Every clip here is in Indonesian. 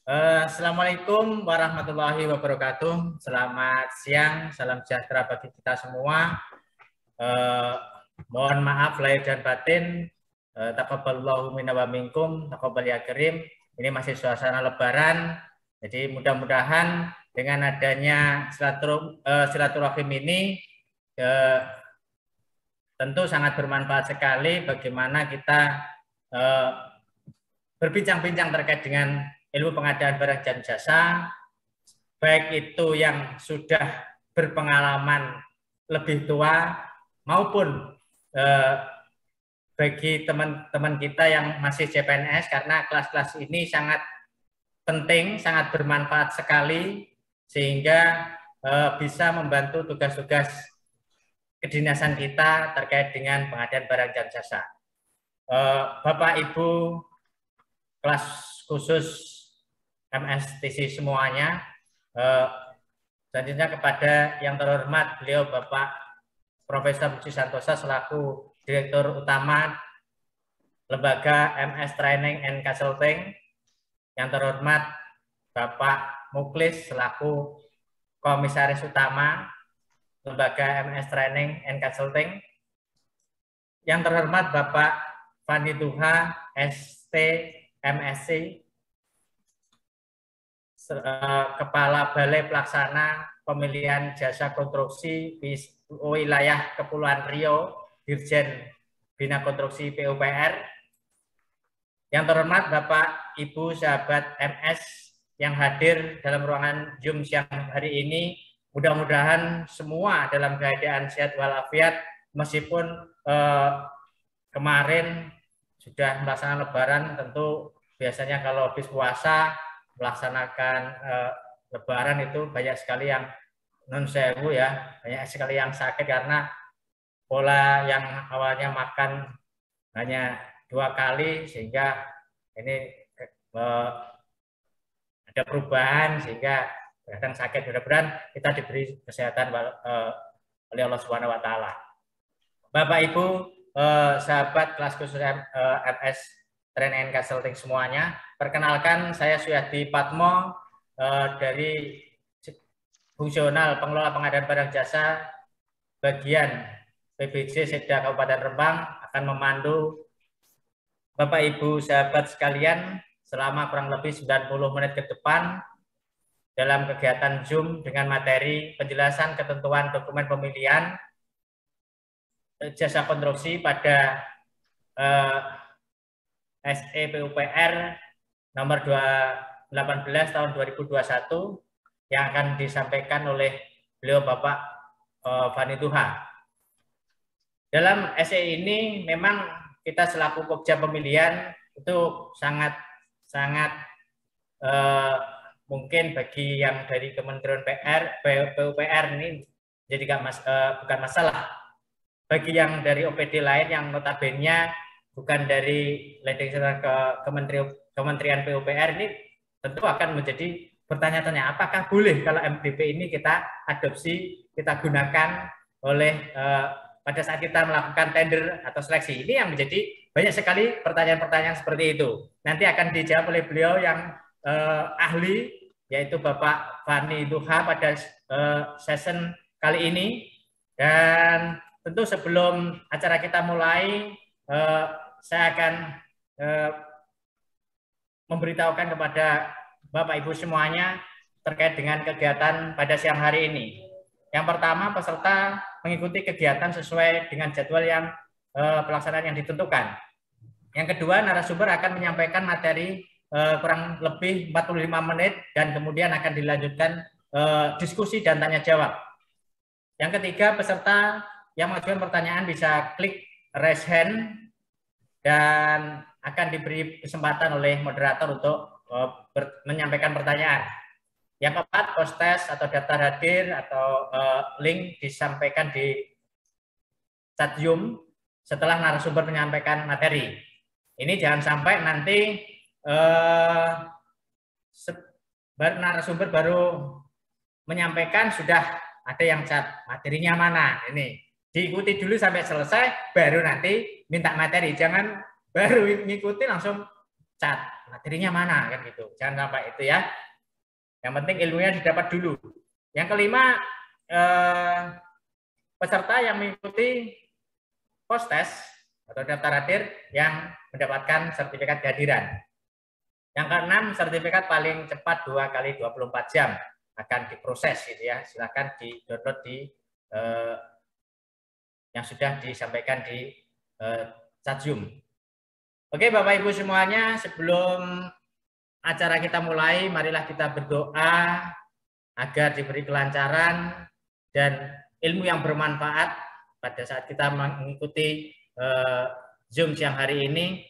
Assalamualaikum warahmatullahi wabarakatuh. Selamat siang, salam sejahtera bagi kita semua. Mohon maaf lahir dan batin. Taqabbalallahu minna wa minkum, taqabbal ya karim. Ini masih suasana Lebaran, jadi mudah-mudahan dengan adanya silaturahim ini tentu sangat bermanfaat sekali bagaimana kita berbincang-bincang terkait dengan ilmu pengadaan barang dan jasa, baik itu yang sudah berpengalaman lebih tua maupun bagi teman-teman kita yang masih CPNS, karena kelas-kelas ini sangat penting, sangat bermanfaat sekali sehingga bisa membantu tugas-tugas kedinasan kita terkait dengan pengadaan barang dan jasa. Bapak Ibu kelas khusus MSTC semuanya, selanjutnya kepada yang terhormat beliau Bapak Profesor Budi Santosa selaku Direktur Utama Lembaga MS Training and Consulting, yang terhormat Bapak Muklis selaku Komisaris Utama Lembaga MS Training and Consulting, yang terhormat Bapak Fani Duha ST MSc, Kepala Balai Pelaksana Pemilihan Jasa Konstruksi Wilayah Kepulauan Riau, Dirjen Bina Konstruksi PUPR, yang terhormat Bapak Ibu sahabat MS yang hadir dalam ruangan Zoom siang hari ini. Mudah-mudahan semua dalam keadaan sehat walafiat, meskipun kemarin sudah melaksanakan Lebaran. Tentu biasanya kalau habis puasa melaksanakan Lebaran itu banyak sekali yang non sewu ya, banyak sekali yang sakit karena pola yang awalnya makan hanya 2 kali sehingga ini ada perubahan sehingga kadang sakit. Mudah-mudahan kita diberi kesehatan oleh Allah Subhanahu wa taala. Bapak Ibu sahabat kelas khusus MS Training and Consulting semuanya, perkenalkan saya Suyadi Patmo dari Fungsional Pengelola Pengadaan Barang Jasa bagian PBJ Seda Kabupaten Rembang, akan memandu Bapak Ibu sahabat sekalian selama kurang lebih 90 menit ke depan dalam kegiatan Zoom dengan materi penjelasan ketentuan dokumen pemilihan jasa konstruksi pada SE PUPR nomor 18 tahun 2021 yang akan disampaikan oleh beliau Bapak Fani Duha. Dalam SE ini memang kita selaku Pokja Pemilihan itu sangat mungkin bagi yang dari Kementerian PUPR ini jadi bukan masalah. Bagi yang dari OPD lain yang notabene bukan dari leading center ke Kementerian PUPR ini tentu akan menjadi bertanya-tanya, apakah boleh kalau MDP ini kita adopsi, kita gunakan oleh pada saat kita melakukan tender atau seleksi. Ini yang menjadi banyak sekali pertanyaan-pertanyaan seperti itu. Nanti akan dijawab oleh beliau yang ahli, yaitu Bapak Fani Duha pada session kali ini. Dan tentu sebelum acara kita mulai, saya akan memberitahukan kepada Bapak Ibu semuanya terkait dengan kegiatan pada siang hari ini. Yang pertama, peserta mengikuti kegiatan sesuai dengan jadwal yang pelaksanaan yang ditentukan. Yang kedua, narasumber akan menyampaikan materi kurang lebih 45 menit dan kemudian akan dilanjutkan diskusi dan tanya jawab. Yang ketiga, peserta yang mengajukan pertanyaan bisa klik raise hand dan akan diberi kesempatan oleh moderator untuk menyampaikan pertanyaan. Yang keempat, post-test atau daftar hadir atau link disampaikan di chat Zoom setelah narasumber menyampaikan materi. Ini jangan sampai nanti narasumber baru menyampaikan sudah ada yang chat materinya mana. Ini diikuti dulu sampai selesai, baru nanti minta materi. Jangan baru mengikuti langsung cat, materinya mana kan gitu. Jangan sampai itu ya. Yang penting ilmunya didapat dulu. Yang kelima, peserta yang mengikuti post-test atau daftar hadir yang mendapatkan sertifikat kehadiran. Yang keenam, sertifikat paling cepat 2 kali 24 jam akan diproses gitu ya. Silakan di-download di yang sudah disampaikan di chat Zoom. Oke, Bapak Ibu semuanya, sebelum acara kita mulai, marilah kita berdoa agar diberi kelancaran dan ilmu yang bermanfaat pada saat kita mengikuti Zoom siang hari ini.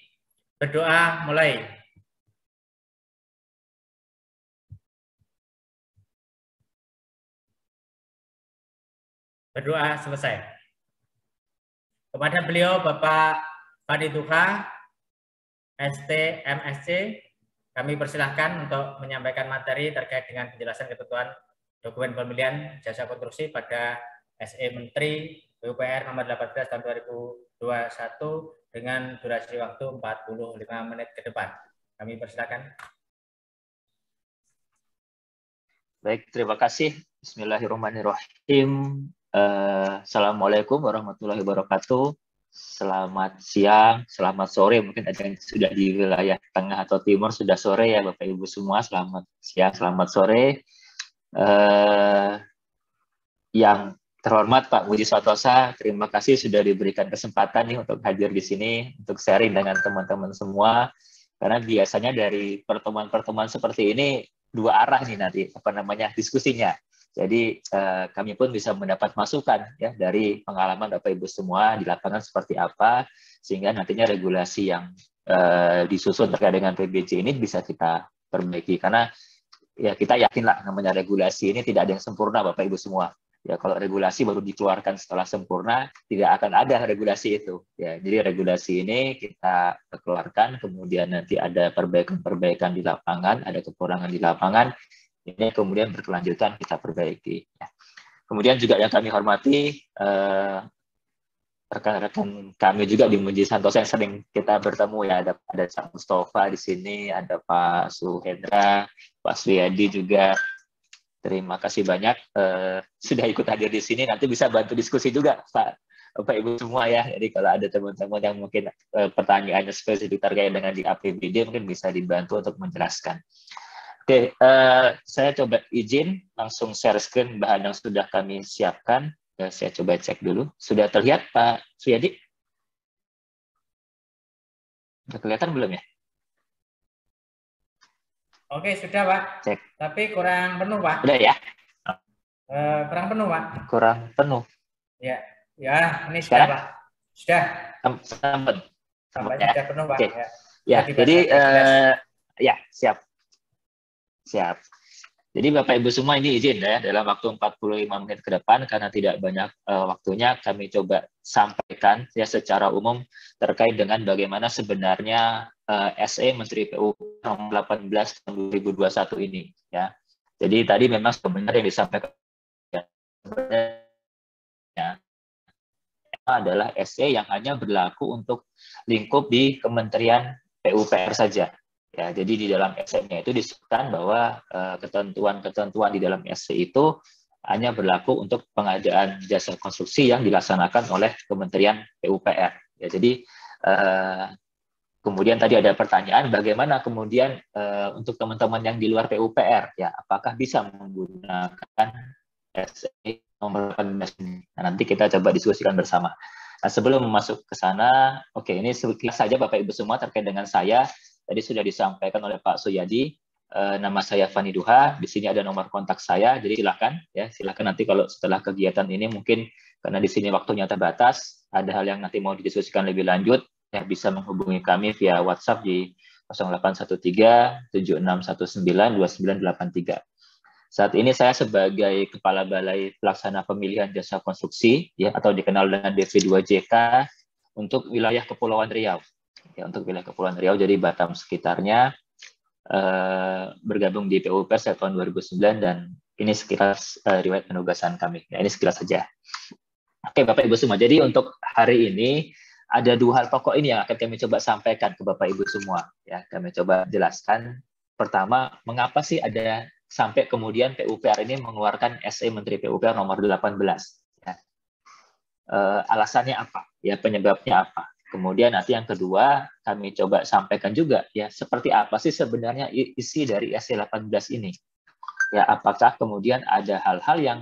Berdoa mulai. Berdoa selesai. Kepada beliau Bapak Fadi Duha, ST, MSc, kami persilahkan untuk menyampaikan materi terkait dengan penjelasan ketentuan dokumen pemilihan jasa konstruksi pada SE Menteri PUPR nomor 18 tahun 2021 dengan durasi waktu 45 menit ke depan. Kami persilahkan. Baik, terima kasih. Bismillahirrahmanirrahim. Assalamualaikum warahmatullahi wabarakatuh. Selamat siang, selamat sore. Mungkin ada yang sudah di wilayah tengah atau timur sudah sore ya Bapak Ibu semua. Selamat siang, selamat sore. Yang terhormat Pak Budi Santosa, terima kasih sudah diberikan kesempatan nih untuk hadir di sini untuk sharing dengan teman-teman semua. Karena biasanya dari pertemuan-pertemuan seperti ini dua arah nih nanti diskusinya. Jadi kami pun bisa mendapat masukan ya dari pengalaman Bapak Ibu semua di lapangan seperti apa, sehingga nantinya regulasi yang disusun terkait dengan PBJ ini bisa kita perbaiki. Karena ya kita yakinlah namanya regulasi ini tidak ada yang sempurna Bapak Ibu semua. Ya kalau regulasi baru dikeluarkan setelah sempurna, tidak akan ada regulasi itu. Ya, jadi regulasi ini kita keluarkan, kemudian nanti ada perbaikan-perbaikan di lapangan, ada kekurangan di lapangan, ini kemudian berkelanjutan kita perbaiki. Kemudian juga yang kami hormati rekan-rekan kami juga di Muji Santosa yang sering kita bertemu ya, ada Pak Mustafa di sini, ada Pak Suhendra, Pak Suyadi juga. Terima kasih banyak sudah ikut hadir di sini. Nanti bisa bantu diskusi juga Bapak Ibu semua ya. Jadi kalau ada teman-teman yang mungkin pertanyaannya spesifik terkait dengan di APBD mungkin bisa dibantu untuk menjelaskan. Oke, saya coba izin langsung share screen bahan yang sudah kami siapkan. Saya coba cek dulu. Sudah terlihat Pak Suyadi? Sudah kelihatan belum ya? Oke, sudah Pak. Cek. Tapi kurang penuh Pak. Sudah ya? Kurang penuh Pak. Kurang penuh. Ya, ya ini sudah Pak. Sudah. Sampai sudah penuh Pak. Okay. Ya, jadi ya siap. Siap. Jadi Bapak Ibu semua ini izin ya dalam waktu 45 menit ke depan karena tidak banyak waktunya kami coba sampaikan ya secara umum terkait dengan bagaimana sebenarnya SE Menteri PU nomor 18 tahun 2021 ini ya. Jadi tadi memang sebenarnya yang disampaikan ya, adalah SE yang hanya berlaku untuk lingkup di Kementerian PUPR saja. Ya, jadi di dalam SE-nya itu disebutkan bahwa ketentuan-ketentuan di dalam SE itu hanya berlaku untuk pengadaan jasa konstruksi yang dilaksanakan oleh Kementerian PUPR. Ya, jadi kemudian tadi ada pertanyaan bagaimana kemudian untuk teman-teman yang di luar PUPR, ya apakah bisa menggunakan SE nomor 18 ini? Nah, nanti kita coba diskusikan bersama. Nah, sebelum masuk ke sana, oke, ini sekilas saja Bapak Ibu semua terkait dengan saya. Tadi sudah disampaikan oleh Pak Suyadi, nama saya Fani Duha, di sini ada nomor kontak saya, jadi silakan nanti kalau setelah kegiatan ini mungkin karena di sini waktunya terbatas, ada hal yang nanti mau didiskusikan lebih lanjut, ya bisa menghubungi kami via WhatsApp di 0813 7619 2983. Saat ini saya sebagai Kepala Balai Pelaksana Pemilihan Jasa Konstruksi, ya atau dikenal dengan DV2JK untuk wilayah Kepulauan Riau. Ya, untuk wilayah Kepulauan Riau, jadi Batam sekitarnya, bergabung di PUPR sejak tahun 2009 dan ini sekilas riwayat penugasan kami. Ya, ini sekilas saja. Oke, Bapak Ibu semua. Jadi untuk hari ini ada dua hal pokok ini yang akan kami coba sampaikan ke Bapak Ibu semua. Ya, kami coba jelaskan. Pertama, mengapa sih ada sampai kemudian PUPR ini mengeluarkan SE Menteri PUPR nomor 18? Ya. Alasannya apa? Ya, penyebabnya apa? Kemudian nanti yang kedua, kami coba sampaikan juga ya seperti apa sih sebenarnya isi dari SE 18 ini. Ya, apakah kemudian ada hal-hal yang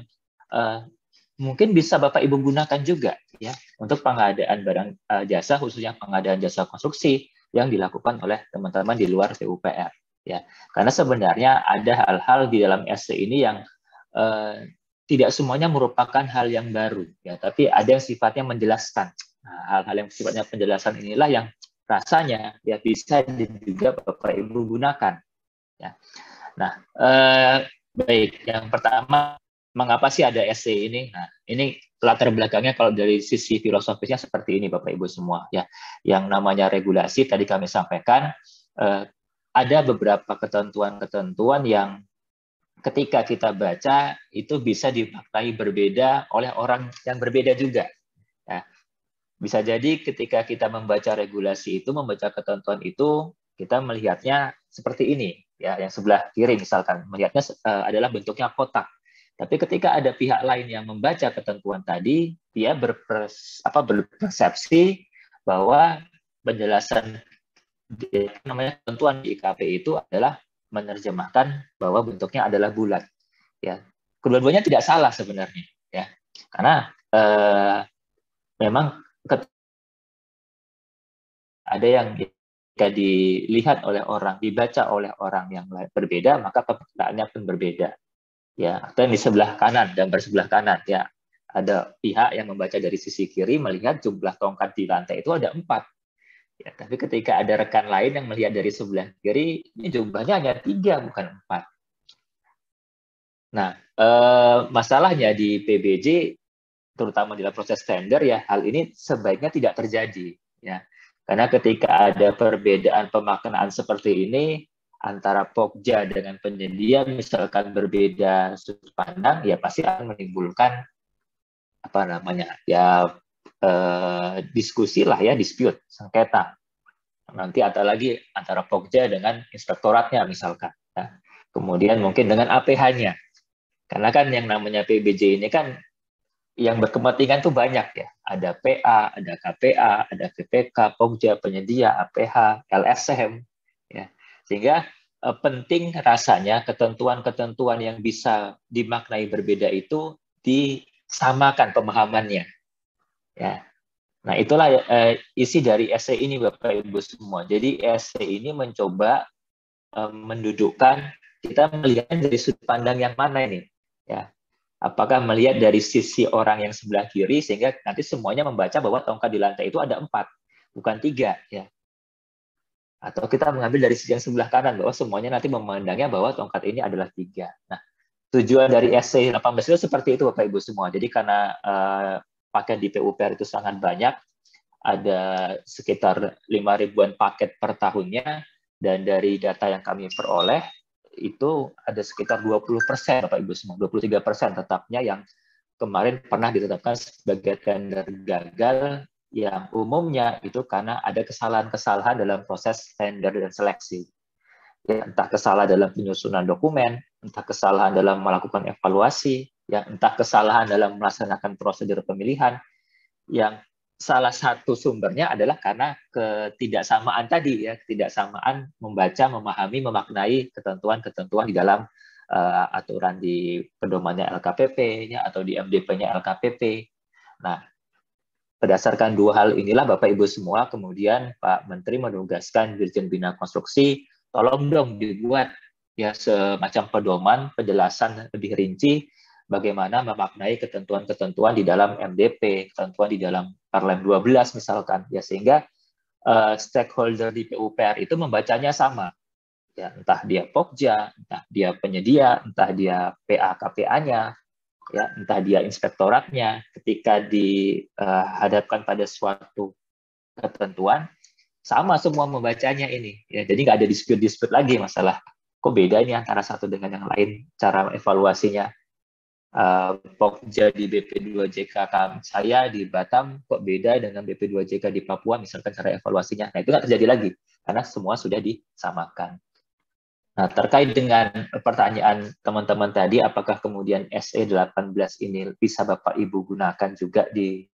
mungkin bisa Bapak Ibu gunakan juga ya untuk pengadaan barang jasa, khususnya pengadaan jasa konstruksi yang dilakukan oleh teman-teman di luar PUPR ya. Karena sebenarnya ada hal-hal di dalam SE ini yang tidak semuanya merupakan hal yang baru ya, tapi ada yang sifatnya menjelaskan. Nah, hal-hal yang sifatnya penjelasan inilah yang rasanya ya bisa juga Bapak Ibu gunakan ya. Nah, baik, yang pertama, mengapa sih ada SE ini? Nah, ini latar belakangnya kalau dari sisi filosofisnya seperti ini, Bapak Ibu semua. Ya, yang namanya regulasi tadi kami sampaikan, ada beberapa ketentuan-ketentuan yang ketika kita baca itu bisa dimaknai berbeda oleh orang yang berbeda juga. Ya, bisa jadi ketika kita membaca regulasi itu, membaca ketentuan itu, kita melihatnya seperti ini. Ya, yang sebelah kiri misalkan melihatnya adalah bentuknya kotak. Tapi ketika ada pihak lain yang membaca ketentuan tadi, dia berpersepsi bahwa penjelasan namanya ketentuan di IKP itu adalah menerjemahkan bahwa bentuknya adalah bulat. Ya, kedua-duanya tidak salah sebenarnya. Ya, karena memang ada yang jika dilihat oleh orang, dibaca oleh orang yang berbeda, maka pemaknaannya pun berbeda. Ya, atau yang di sebelah kanan dan bersebelah kanan, ya ada pihak yang membaca dari sisi kiri melihat jumlah tongkat di lantai itu ada 4. Ya, tapi ketika ada rekan lain yang melihat dari sebelah kiri, ini jumlahnya hanya 3 bukan 4. Nah, masalahnya di PBJ, terutama dalam proses tender ya, hal ini sebaiknya tidak terjadi. Ya, karena ketika ada perbedaan pemaknaan seperti ini antara Pokja dengan penyedia misalkan berbeda sudut pandang, ya pasti akan menimbulkan apa namanya ya diskusi lah ya, dispute, sengketa. Nanti ada lagi antara Pokja dengan inspektoratnya misalkan. Ya. Kemudian mungkin dengan APH-nya. Karena kan yang namanya PBJ ini kan yang berkepentingan tuh banyak ya. Ada PA, ada KPA, ada PPK, Pokja, penyedia, APH, LSM. Ya. Sehingga penting rasanya ketentuan-ketentuan yang bisa dimaknai berbeda itu disamakan pemahamannya. Ya. Nah, itulah isi dari SE ini Bapak Ibu semua. Jadi SE ini mencoba mendudukkan, kita melihatnya dari sudut pandang yang mana ini. Ya. Apakah melihat dari sisi orang yang sebelah kiri sehingga nanti semuanya membaca bahwa tongkat di lantai itu ada 4, bukan 3 ya. Atau kita mengambil dari sisi yang sebelah kanan bahwa semuanya nanti memandangnya bahwa tongkat ini adalah 3. Nah, tujuan dari SE 18 itu seperti itu Bapak Ibu semua. Jadi karena paket di PUPR itu sangat banyak, ada sekitar 5.000-an paket per tahunnya, dan dari data yang kami peroleh itu ada sekitar 20% Bapak Ibu semua, 23% tetapnya yang kemarin pernah ditetapkan sebagai tender gagal, yang umumnya itu karena ada kesalahan-kesalahan dalam proses tender dan seleksi. Ya, entah kesalahan dalam penyusunan dokumen, entah kesalahan dalam melakukan evaluasi, ya, entah kesalahan dalam melaksanakan prosedur pemilihan, yang salah satu sumbernya adalah karena ketidaksamaan tadi ya, ketidaksamaan membaca, memahami, memaknai ketentuan-ketentuan di dalam aturan di pedomannya LKPP-nya atau di MDP-nya LKPP. Nah, berdasarkan dua hal inilah Bapak Ibu semua, kemudian Pak Menteri menugaskan Dirjen Bina Konstruksi, tolong dong dibuat ya semacam pedoman, penjelasan lebih rinci bagaimana memaknai ketentuan-ketentuan di dalam MDP, ketentuan di dalam Perlem 12 misalkan, ya sehingga stakeholder di PUPR itu membacanya sama. Ya, entah dia Pokja, entah dia penyedia, entah dia PA KPA-nya, ya, entah dia inspektoratnya, ketika dihadapkan pada suatu ketentuan, sama semua membacanya ini. Ya, jadi nggak ada dispute lagi masalah kok beda ini antara satu dengan yang lain cara evaluasinya. Pokja di BP2JK saya di Batam kok beda dengan BP2JK di Papua, misalkan cara evaluasinya. Nah, itu nggak terjadi lagi, karena semua sudah disamakan. Nah, terkait dengan pertanyaan teman-teman tadi, apakah kemudian SE18 ini bisa Bapak Ibu gunakan juga di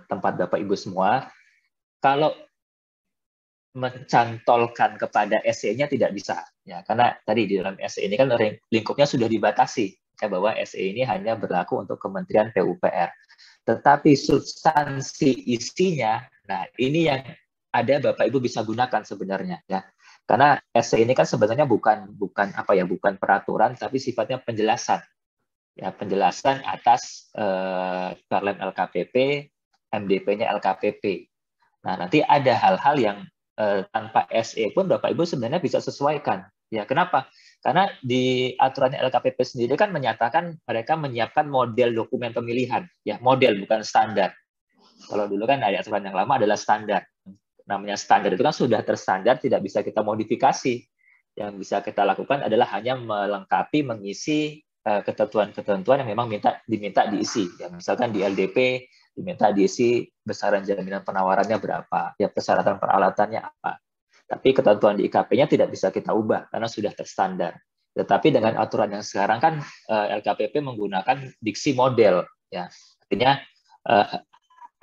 tempat Bapak Ibu semua? Kalau mencantolkan kepada SE-nya tidak bisa, ya, karena tadi di dalam SE ini kan lingkupnya sudah dibatasi, ya, bahwa SE ini hanya berlaku untuk Kementerian PUPR. Tetapi substansi isinya, nah ini yang ada Bapak Ibu bisa gunakan sebenarnya, ya. Karena SE ini kan sebenarnya bukan peraturan, tapi sifatnya penjelasan, ya, penjelasan atas Perlem LKPP, MDP-nya LKPP. Nah, nanti ada hal-hal yang tanpa SE pun Bapak Ibu sebenarnya bisa sesuaikan. Ya, kenapa? Karena di aturannya LKPP sendiri kan menyatakan mereka menyiapkan model dokumen pemilihan, ya, model bukan standar. Kalau dulu kan ada aturan yang lama adalah standar. Namanya standar itu kan sudah terstandar, tidak bisa kita modifikasi. Yang bisa kita lakukan adalah hanya melengkapi, mengisi ketentuan-ketentuan yang memang diminta diisi. Ya, misalkan di LDP diminta diisi besaran jaminan penawarannya berapa, ya, persyaratan peralatannya apa. Tapi ketentuan di IKP-nya tidak bisa kita ubah karena sudah terstandar. Tetapi dengan aturan yang sekarang kan LKPP menggunakan diksi model, ya. Artinya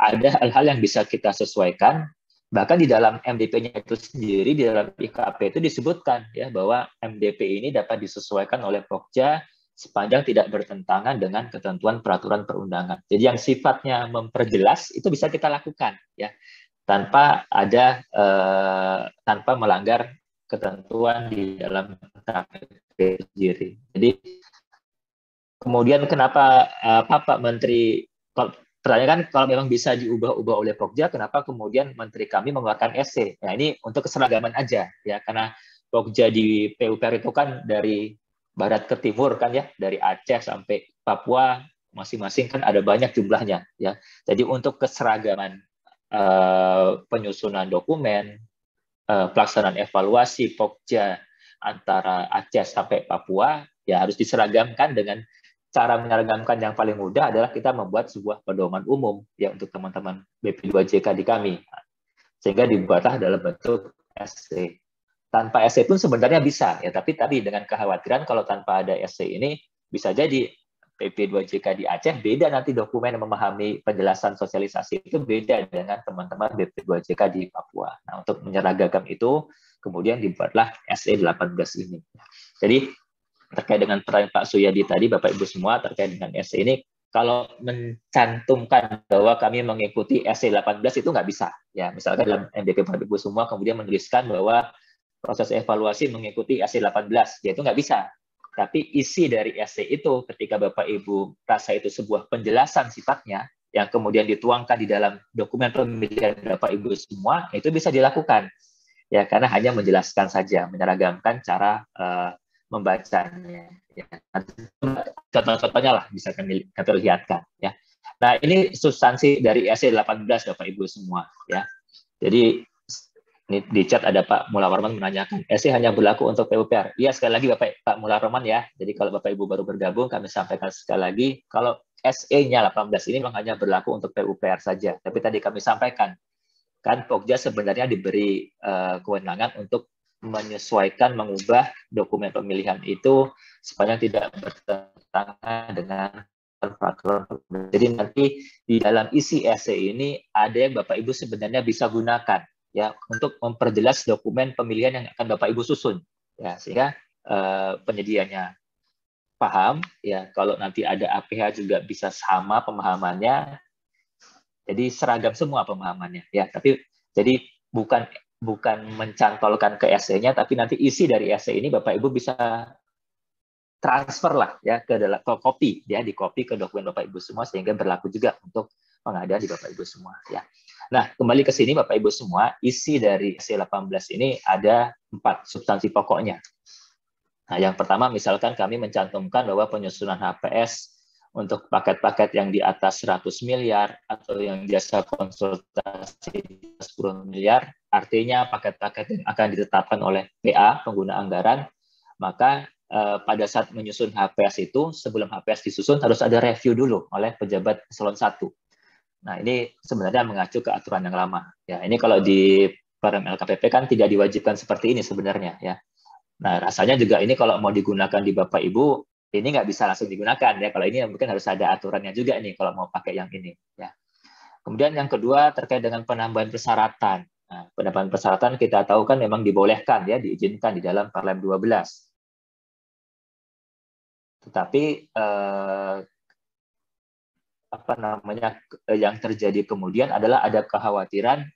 ada hal-hal yang bisa kita sesuaikan. Bahkan di dalam MDP-nya itu sendiri, di dalam IKP itu disebutkan, ya, bahwa MDP ini dapat disesuaikan oleh Pokja sepanjang tidak bertentangan dengan ketentuan peraturan perundangan. Jadi yang sifatnya memperjelas itu bisa kita lakukan, ya, tanpa melanggar ketentuan di dalam KPP sendiri. Jadi kemudian kenapa Pak Menteri, pertanyaan kan kalau memang bisa diubah-ubah oleh Pokja, kenapa kemudian Menteri kami mengeluarkan SE? Nah, ini untuk keseragaman aja, ya, karena Pokja di PUPR itu kan dari barat ke timur kan, ya, dari Aceh sampai Papua masing-masing kan ada banyak jumlahnya, ya. Jadi untuk keseragaman penyusunan dokumen, pelaksanaan evaluasi Pokja antara Aceh sampai Papua, ya, harus diseragamkan. Dengan cara menyeragamkan yang paling mudah adalah kita membuat sebuah pedoman umum, ya, untuk teman-teman BP2JK di kami, sehingga dibuatlah dalam bentuk SE. Tanpa SE pun sebenarnya bisa, ya, tapi tadi dengan kekhawatiran kalau tanpa ada SE ini bisa jadi BP2JK di Aceh beda nanti dokumen yang memahami penjelasan sosialisasi itu beda dengan teman-teman BP2JK di Papua. Nah, untuk menyeragakan itu kemudian dibuatlah SE18 ini. Jadi terkait dengan pertanyaan Pak Suyadi tadi, Bapak Ibu semua, terkait dengan SE ini, kalau mencantumkan bahwa kami mengikuti SE18 itu nggak bisa. Ya, misalkan dalam MDP Bapak Ibu semua kemudian menuliskan bahwa proses evaluasi mengikuti SE18, ya, itu nggak bisa. Tapi isi dari SE itu ketika Bapak Ibu rasa itu sebuah penjelasan sifatnya, yang kemudian dituangkan di dalam dokumen pemilihan Bapak Ibu semua, itu bisa dilakukan. Ya, karena hanya menjelaskan saja, menyeragamkan cara membacanya. Ya. Contoh-contohnya lah bisa kami perlihatkan. Ya. Nah, ini substansi dari SE18 Bapak Ibu semua. Ya. Jadi ini di chat ada Pak Mulawarman menanyakan, SE hanya berlaku untuk PUPR. Iya, sekali lagi Pak Mulawarman, ya. Jadi kalau Bapak Ibu baru bergabung, kami sampaikan sekali lagi, kalau SE-nya 18 ini memang hanya berlaku untuk PUPR saja. Tapi tadi kami sampaikan, kan Pokja sebenarnya diberi kewenangan untuk menyesuaikan, mengubah dokumen pemilihan itu sepanjang tidak bertentangan dengan peraturan. Jadi nanti di dalam isi SE ini ada yang Bapak Ibu sebenarnya bisa gunakan, ya, untuk memperjelas dokumen pemilihan yang akan Bapak Ibu susun, ya, sehingga penyedianya paham, ya, kalau nanti ada APH juga bisa sama pemahamannya. Jadi seragam semua pemahamannya, ya. Tapi jadi bukan mencantolkan ke SE-nya, tapi nanti isi dari SE ini Bapak Ibu bisa transfer lah, ya, ke copy, ya, di copy ke dokumen Bapak Ibu semua sehingga berlaku juga untuk pengadaan di Bapak Ibu semua, ya. Nah, kembali ke sini Bapak Ibu semua, isi dari SE18 ini ada 4 substansi pokoknya. Nah, yang pertama misalkan kami mencantumkan bahwa penyusunan HPS untuk paket-paket yang di atas 100 miliar atau yang jasa konsultasi 10 miliar, artinya paket-paket yang akan ditetapkan oleh PA, pengguna anggaran, maka pada saat menyusun HPS itu, sebelum HPS disusun harus ada review dulu oleh pejabat eselon 1. Nah, ini sebenarnya mengacu ke aturan yang lama. Ya, ini kalau di Permen LKPP kan tidak diwajibkan seperti ini sebenarnya, ya. Nah, rasanya juga ini kalau mau digunakan di Bapak Ibu, ini nggak bisa langsung digunakan, ya. Kalau ini mungkin harus ada aturannya juga nih kalau mau pakai yang ini, ya. Kemudian yang kedua terkait dengan penambahan persyaratan. Nah, penambahan persyaratan kita tahu kan memang dibolehkan, ya, diizinkan di dalam Perlem 12. Tetapi yang terjadi kemudian adalah ada kekhawatiran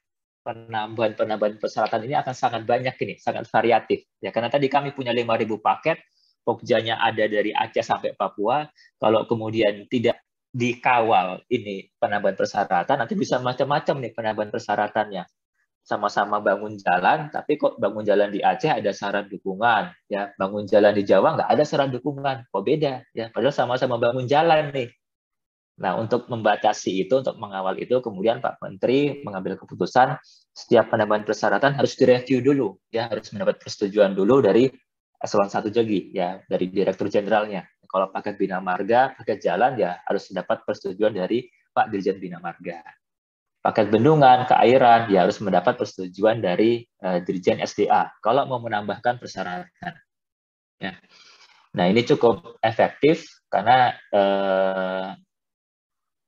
penambahan persyaratan ini akan sangat banyak ini, sangat variatif. Ya, karena tadi kami punya 5.000 paket, Pokjanya ada dari Aceh sampai Papua. Kalau kemudian tidak dikawal ini penambahan persyaratan, nanti bisa macam-macam nih penambahan persyaratannya. Sama-sama bangun jalan, tapi kok bangun jalan di Aceh ada syarat dukungan, ya bangun jalan di Jawa nggak ada syarat dukungan, kok beda, ya padahal sama-sama bangun jalan nih. Nah, untuk membatasi itu, untuk mengawal itu, kemudian Pak Menteri mengambil keputusan setiap penambahan persyaratan harus direview dulu, ya harus mendapat persetujuan dulu dari eselon 1 JOGI, ya dari Direktur Jenderalnya. Kalau paket Bina Marga, paket jalan, ya harus mendapat persetujuan dari Pak Dirjen Bina Marga. Paket bendungan, keairan, ya harus mendapat persetujuan dari Dirjen SDA. Kalau mau menambahkan persyaratan, ya. Nah, ini cukup efektif karena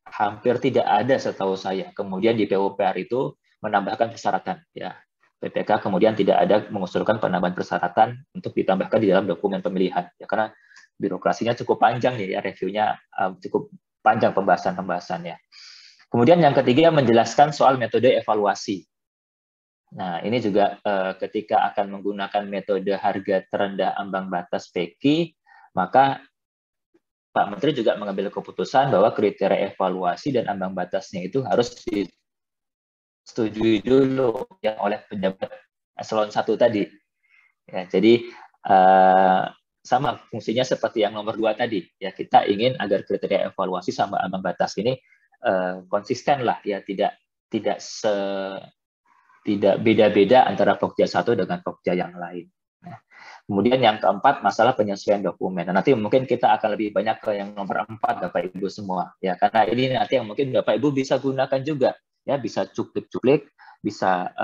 hampir tidak ada setahu saya. Kemudian di PUPR itu menambahkan persyaratan. Ya, PPK kemudian tidak ada mengusulkan penambahan persyaratan untuk ditambahkan di dalam dokumen pemilihan. Ya, karena birokrasinya cukup panjang nih, ya reviewnya cukup panjang pembahasannya. Kemudian yang ketiga menjelaskan soal metode evaluasi. Nah, ini juga ketika akan menggunakan metode harga terendah ambang batas PK, maka Pak Menteri juga mengambil keputusan bahwa kriteria evaluasi dan ambang batasnya itu harus disetujui dulu ya oleh pejabat eselon 1 tadi. Ya, jadi sama fungsinya seperti yang nomor 2 tadi. Ya, kita ingin agar kriteria evaluasi sama ambang batas ini konsisten lah, ya tidak beda-beda antara Pokja 1 dengan Pokja yang lain. Nah, kemudian yang keempat, masalah penyesuaian dokumen. Nah, nanti mungkin kita akan lebih banyak ke yang nomor 4, Bapak Ibu semua. Ya, karena ini nanti yang mungkin Bapak Ibu bisa gunakan juga. Ya, bisa cuplik-cuplik, bisa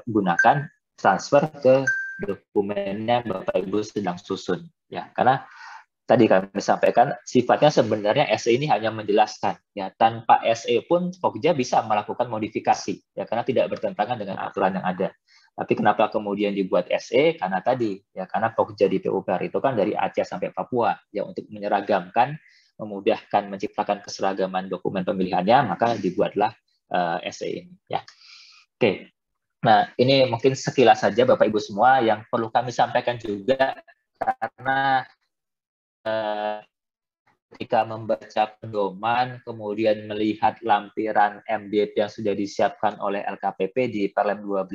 gunakan, transfer ke dokumennya Bapak Ibu sedang susun. Ya, karena tadi kami sampaikan, sifatnya sebenarnya SE ini hanya menjelaskan. Ya, tanpa SE pun Pokja bisa melakukan modifikasi. Ya, karena tidak bertentangan dengan aturan yang ada. Tapi kenapa kemudian dibuat SE? Karena tadi, ya karena Pokja di PUPR itu kan dari Aceh sampai Papua, ya untuk menyeragamkan, memudahkan menciptakan keseragaman dokumen pemilihannya, maka dibuatlah SE ini. Ya, oke. Nah, ini mungkin sekilas saja Bapak Ibu semua yang perlu kami sampaikan juga karena ketika membaca pedoman, kemudian melihat lampiran MDP yang sudah disiapkan oleh LKPP di Perlem 12,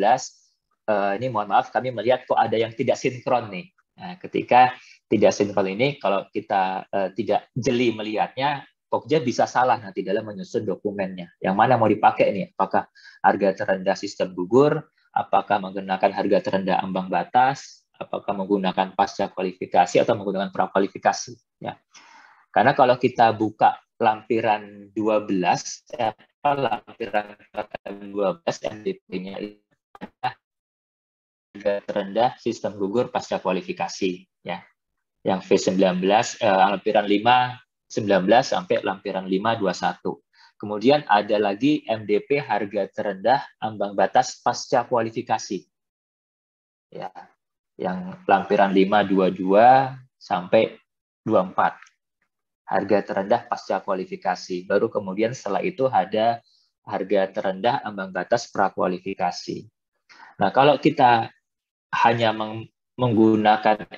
ini mohon maaf kami melihat kok ada yang tidak sinkron nih. Nah, ketika tidak sinkron ini, kalau kita tidak jeli melihatnya, Pokja bisa salah nanti dalam menyusun dokumennya. Yang mana mau dipakai nih? Apakah harga terendah sistem gugur? Apakah menggunakan harga terendah ambang batas? Apakah menggunakan pasca kualifikasi atau menggunakan prakualifikasi? Ya. Karena kalau kita buka lampiran 12, lampiran 12 MDP-nya itu harga terendah sistem gugur pasca kualifikasi, ya. Yang V19, lampiran 5, 19 sampai lampiran 5, 21. Kemudian ada lagi MDP harga terendah ambang batas pasca kualifikasi. Ya, yang lampiran 5, 22 sampai 24. Harga terendah pasca kualifikasi. Baru kemudian setelah itu ada harga terendah ambang batas prakualifikasi. Nah, kalau kita hanya menggunakan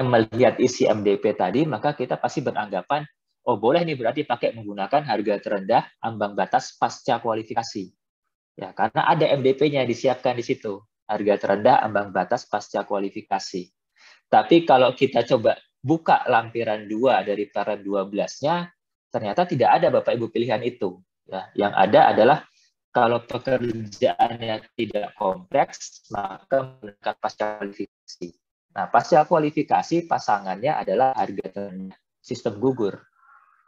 melihat isi MDP tadi, maka kita pasti beranggapan, oh boleh nih berarti pakai menggunakan harga terendah ambang batas pasca kualifikasi. Ya, karena ada MDP-nya disiapkan di situ, harga terendah ambang batas pasca kualifikasi. Tapi kalau kita coba buka lampiran 2 dari Perlem 12-nya, ternyata tidak ada Bapak Ibu pilihan itu. Ya, yang ada adalah kalau pekerjaannya tidak kompleks, maka menggunakan pasca kualifikasi. Nah, pasca kualifikasi pasangannya adalah harga terendah sistem gugur,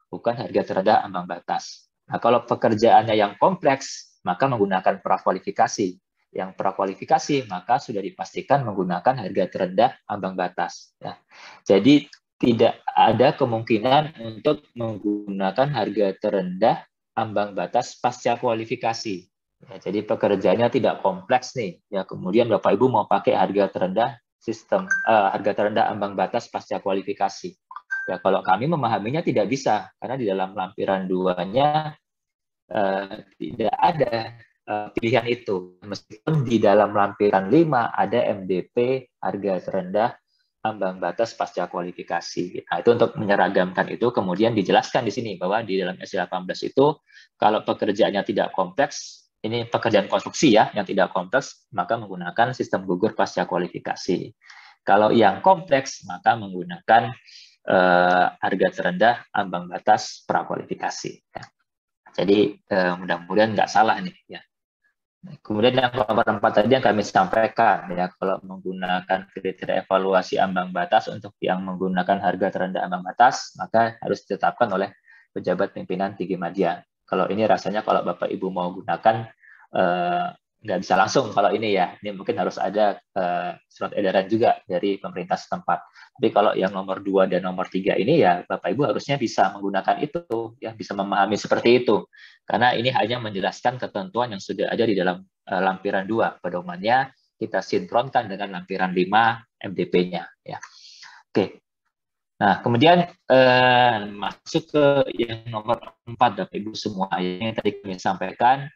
bukan harga terendah ambang batas. Nah, kalau pekerjaannya yang kompleks, maka menggunakan prakualifikasi. Yang prakualifikasi, maka sudah dipastikan menggunakan harga terendah ambang batas. Ya. Jadi, tidak ada kemungkinan untuk menggunakan harga terendah ambang batas pasca kualifikasi. Ya, jadi pekerjaannya tidak kompleks nih. Ya, kemudian Bapak Ibu mau pakai harga terendah sistem harga terendah ambang batas pasca kualifikasi. Ya, kalau kami memahaminya tidak bisa karena di dalam lampiran 2-nya tidak ada pilihan itu. Meskipun di dalam lampiran 5 ada MDP harga terendah ambang batas pasca kualifikasi. Nah, itu untuk menyeragamkan itu, kemudian dijelaskan di sini bahwa di dalam SE18 itu kalau pekerjaannya tidak kompleks, ini pekerjaan konstruksi ya, yang tidak kompleks, maka menggunakan sistem gugur pasca kualifikasi. Kalau yang kompleks, maka menggunakan harga terendah ambang batas prakualifikasi. Ya. Jadi mudah-mudahan nggak salah nih ya. Kemudian yang nomor 4 tadi yang kami sampaikan ya, kalau menggunakan kriteria evaluasi ambang batas untuk yang menggunakan harga terendah ambang batas, maka harus ditetapkan oleh pejabat pimpinan tinggi media. Kalau ini rasanya kalau Bapak Ibu mau gunakan nggak bisa langsung kalau ini ya, ini mungkin harus ada surat edaran juga dari pemerintah setempat. Tapi kalau yang nomor 2 dan nomor 3 ini ya Bapak Ibu harusnya bisa menggunakan itu, ya bisa memahami seperti itu. Karena ini hanya menjelaskan ketentuan yang sudah ada di dalam lampiran 2. Pedomannya kita sinkronkan dengan lampiran 5 MDP-nya. Ya. Oke. Nah, kemudian masuk ke yang nomor 4 Bapak Ibu semua. Yang tadi kami sampaikan,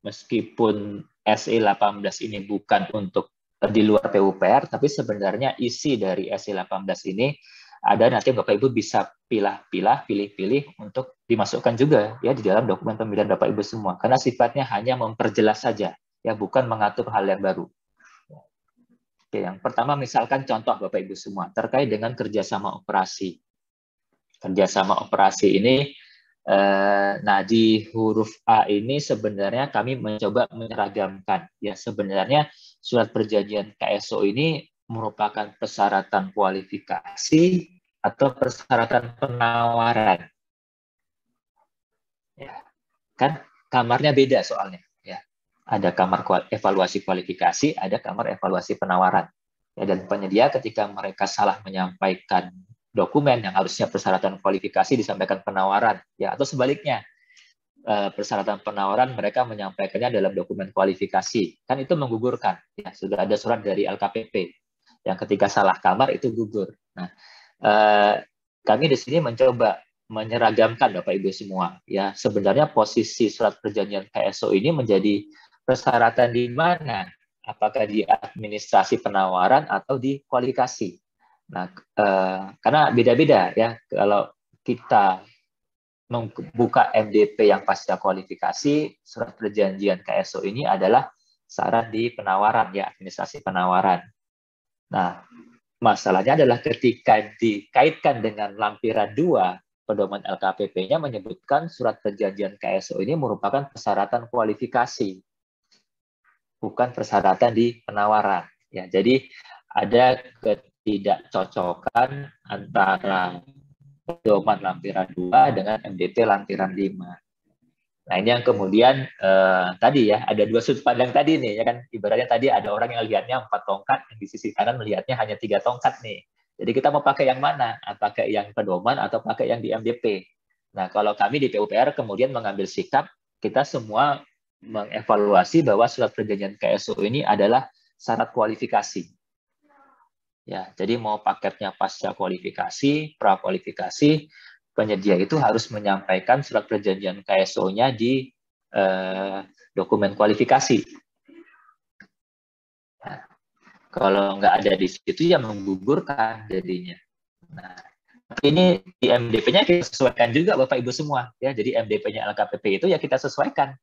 meskipun SE18 ini bukan untuk di luar PUPR, tapi sebenarnya isi dari SE18 ini ada nanti Bapak Ibu bisa pilih-pilih untuk dimasukkan juga ya di dalam dokumen pemilihan Bapak Ibu semua, karena sifatnya hanya memperjelas saja, ya bukan mengatur hal yang baru. Oke, yang pertama misalkan contoh Bapak Ibu semua terkait dengan kerjasama operasi. Kerjasama operasi ini nah, di huruf A ini sebenarnya kami mencoba menyeragamkan. Ya, sebenarnya surat perjanjian KSO ini merupakan persyaratan kualifikasi atau persyaratan penawaran. Ya, kan kamarnya beda soalnya. Ya, ada kamar evaluasi kualifikasi, ada kamar evaluasi penawaran. Ya, dan penyedia ketika mereka salah menyampaikan dokumen yang harusnya persyaratan kualifikasi disampaikan penawaran, ya, atau sebaliknya persyaratan penawaran mereka menyampaikannya dalam dokumen kualifikasi, kan itu menggugurkan. Ya, sudah ada surat dari LKPP yang ketika salah kamar itu gugur. Nah, kami di sini mencoba menyeragamkan Bapak Ibu semua. Ya, sebenarnya posisi surat perjanjian KSO ini menjadi persyaratan di mana? Apakah di administrasi penawaran atau di kualifikasi? Nah, karena beda-beda ya, kalau kita membuka MDP yang pasca kualifikasi, surat perjanjian KSO ini adalah syarat di penawaran ya, administrasi penawaran. Nah, masalahnya adalah ketika dikaitkan dengan lampiran 2, pedoman LKPP-nya menyebutkan surat perjanjian KSO ini merupakan persyaratan kualifikasi, bukan persyaratan di penawaran. Ya, jadi ada tidak cocokan antara pedoman lampiran 2 dengan MDP lampiran 5. Nah, ini yang kemudian tadi ya, ada dua sudut pandang tadi nih, ya kan, ibaratnya tadi ada orang yang lihatnya 4 tongkat, yang di sisi kanan melihatnya hanya 3 tongkat nih. Jadi kita mau pakai yang mana? Apakah yang pedoman atau pakai yang di MDP? Nah, kalau kami di PUPR kemudian mengambil sikap, kita semua mengevaluasi bahwa surat perjanjian KSO ini adalah syarat kualifikasi. Ya, jadi mau paketnya pasca kualifikasi, prakualifikasi, penyedia itu harus menyampaikan surat perjanjian KSO-nya di dokumen kualifikasi. Nah, kalau nggak ada di situ ya menggugurkan jadinya. Nah, ini di MDP-nya kita sesuaikan juga Bapak Ibu semua ya. Jadi MDP-nya LKPP itu ya kita sesuaikan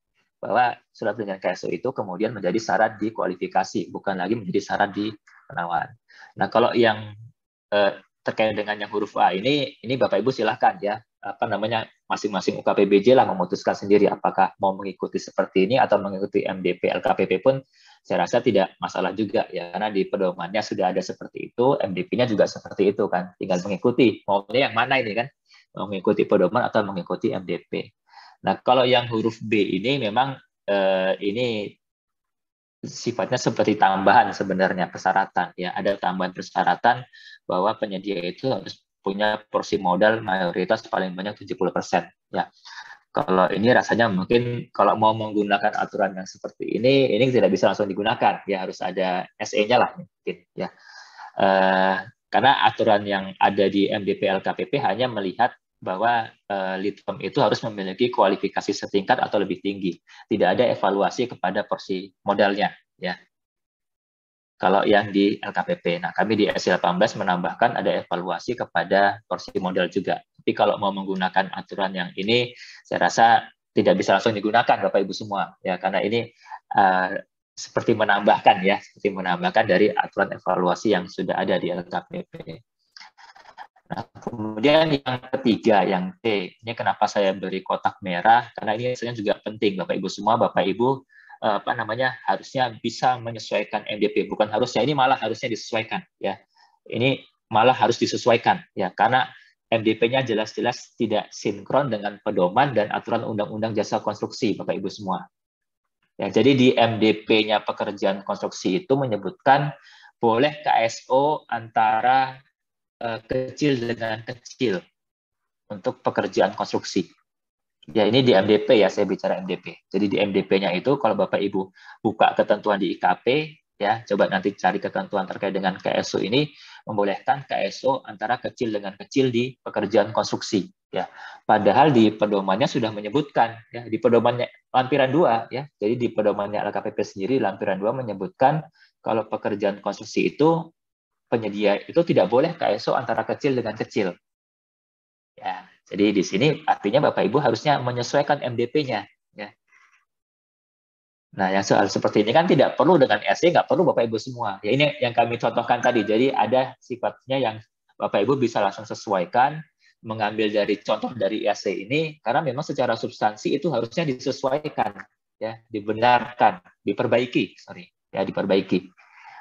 bahwa surat perjanjian KSO itu kemudian menjadi syarat di kualifikasi, bukan lagi menjadi syarat di penawaran. Nah, kalau yang terkait dengan yang huruf A ini Bapak Ibu silahkan ya masing-masing UKPBJ lah memutuskan sendiri apakah mau mengikuti seperti ini atau mengikuti MDP LKPP pun saya rasa tidak masalah juga ya, karena di pedomannya sudah ada seperti itu, MDP-nya juga seperti itu kan, tinggal mengikuti maunya yang mana ini kan, mau mengikuti pedoman atau mengikuti MDP. Nah kalau yang huruf B ini memang ini sifatnya seperti tambahan sebenarnya persyaratan ya, ada tambahan persyaratan bahwa penyedia itu harus punya porsi modal mayoritas paling banyak 70% ya. Kalau ini rasanya mungkin kalau mau menggunakan aturan yang seperti ini tidak bisa langsung digunakan ya, harus ada SE-nya lah mungkin ya. Karena aturan yang ada di MDP LKPP hanya melihat bahwa lead firm itu harus memiliki kualifikasi setingkat atau lebih tinggi. Tidak ada evaluasi kepada porsi modalnya ya. Kalau yang di LKPP. Nah, kami di SE18 menambahkan ada evaluasi kepada porsi modal juga. Tapi kalau mau menggunakan aturan yang ini, saya rasa tidak bisa langsung digunakan, Bapak Ibu semua. Ya, karena ini seperti menambahkan dari aturan evaluasi yang sudah ada di LKPP. Nah, kemudian yang ketiga, yang T. Ini kenapa saya beri kotak merah? Karena ini sebenarnya juga penting, Bapak Ibu semua, Bapak Ibu harusnya bisa menyesuaikan MDP, bukan harusnya, ini malah harusnya disesuaikan ya, ini malah harus disesuaikan ya, karena MDP-nya jelas-jelas tidak sinkron dengan pedoman dan aturan Undang-Undang Jasa Konstruksi, Bapak Ibu semua ya. Jadi di MDP-nya pekerjaan konstruksi itu menyebutkan boleh KSO antara kecil dengan kecil untuk pekerjaan konstruksi. Ya, ini di MDP ya, saya bicara MDP. Jadi di MDP-nya itu kalau Bapak Ibu buka ketentuan di IKP, ya, coba nanti cari ketentuan terkait dengan KSO ini, membolehkan KSO antara kecil dengan kecil di pekerjaan konstruksi. Ya, padahal di pedomannya sudah menyebutkan, ya, di pedomannya lampiran 2, ya, jadi di pedomannya LKPP sendiri lampiran 2 menyebutkan kalau pekerjaan konstruksi itu penyedia itu tidak boleh KSO antara kecil dengan kecil. Ya, jadi di sini artinya Bapak Ibu harusnya menyesuaikan MDP-nya. Ya. Nah, yang soal seperti ini kan tidak perlu dengan SE, nggak perlu Bapak Ibu semua. Ya ini yang kami contohkan tadi. Jadi ada sifatnya yang Bapak Ibu bisa langsung sesuaikan, mengambil dari contoh dari SE ini, karena memang secara substansi itu harusnya disesuaikan, ya, dibenarkan, diperbaiki, diperbaiki.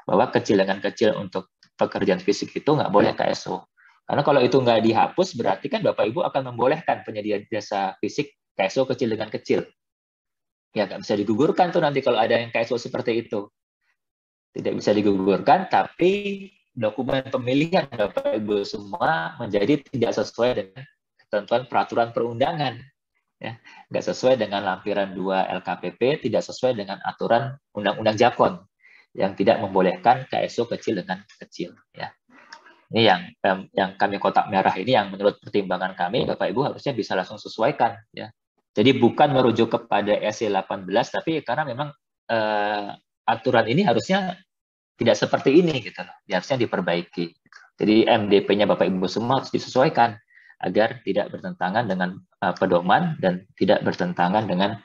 Bahwa kecil dengan kecil untuk pekerjaan fisik itu nggak boleh KSO. Karena kalau itu nggak dihapus, berarti kan Bapak Ibu akan membolehkan penyedia jasa fisik KSO kecil dengan kecil. Ya, nggak bisa digugurkan tuh nanti kalau ada yang KSO seperti itu. Tidak bisa digugurkan, tapi dokumen pemilihan Bapak Ibu semua menjadi tidak sesuai dengan ketentuan peraturan perundangan. Ya, nggak sesuai dengan lampiran 2 LKPP, tidak sesuai dengan aturan Undang-Undang Jakon yang tidak membolehkan KSO kecil dengan kecil. Ya. Ini yang kami kotak merah ini yang menurut pertimbangan kami Bapak Ibu harusnya bisa langsung sesuaikan ya. Jadi bukan merujuk kepada SE 18 tapi karena memang aturan ini harusnya tidak seperti ini gitu loh. Harusnya diperbaiki. Jadi MDP-nya Bapak Ibu semua harus disesuaikan agar tidak bertentangan dengan pedoman dan tidak bertentangan dengan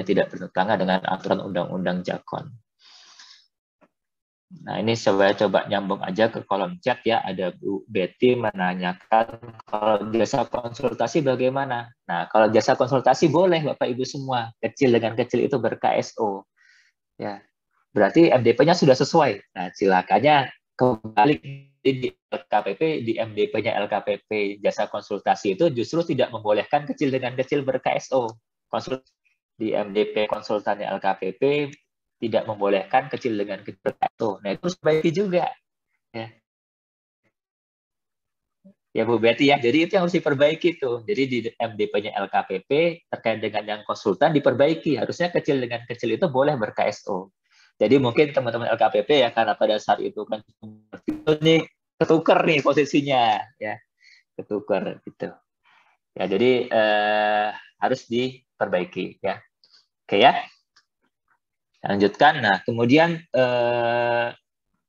tidak bertentangan dengan aturan Undang-Undang Jakon. Nah, ini saya coba nyambung aja ke kolom chat ya. Ada Bu Betty menanyakan kalau jasa konsultasi bagaimana? Nah, kalau jasa konsultasi boleh Bapak Ibu semua. Kecil dengan kecil itu ber-KSO. Ya. Berarti MDP-nya sudah sesuai. Nah, silakannya kembali di LKPP, di MDP-nya LKPP jasa konsultasi itu justru tidak membolehkan kecil dengan kecil ber-KSO. Di MDP konsultannya LKPP tidak membolehkan kecil dengan kecil KSO. Nah, itu sebaiknya juga. Ya Bu Betty ya, jadi itu yang harus diperbaiki tuh. Jadi di MDP-nya LKPP terkait dengan yang konsultan diperbaiki. Harusnya kecil dengan kecil itu boleh ber-KSO. Jadi mungkin teman-teman LKPP ya, karena pada saat itu kan ini ketukar nih posisinya. Ya, ketukar gitu. Ya, jadi harus diperbaiki ya. Oke ya. Lanjutkan. Nah, kemudian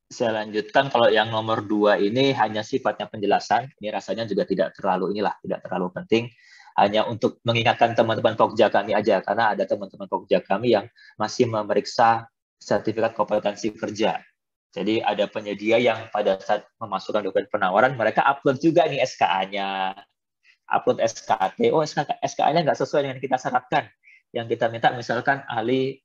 saya lanjutkan kalau yang nomor 2 ini hanya sifatnya penjelasan. Ini rasanya juga tidak terlalu penting. Hanya untuk mengingatkan teman-teman Pokja kami aja, karena ada teman-teman Pokja kami yang masih memeriksa sertifikat kompetensi kerja. Jadi ada penyedia yang pada saat memasukkan dokumen penawaran, mereka upload juga nih SKA-nya, upload SKT. Oh, SKA-nya nggak sesuai dengan kita syaratkan. Yang kita minta misalkan ahli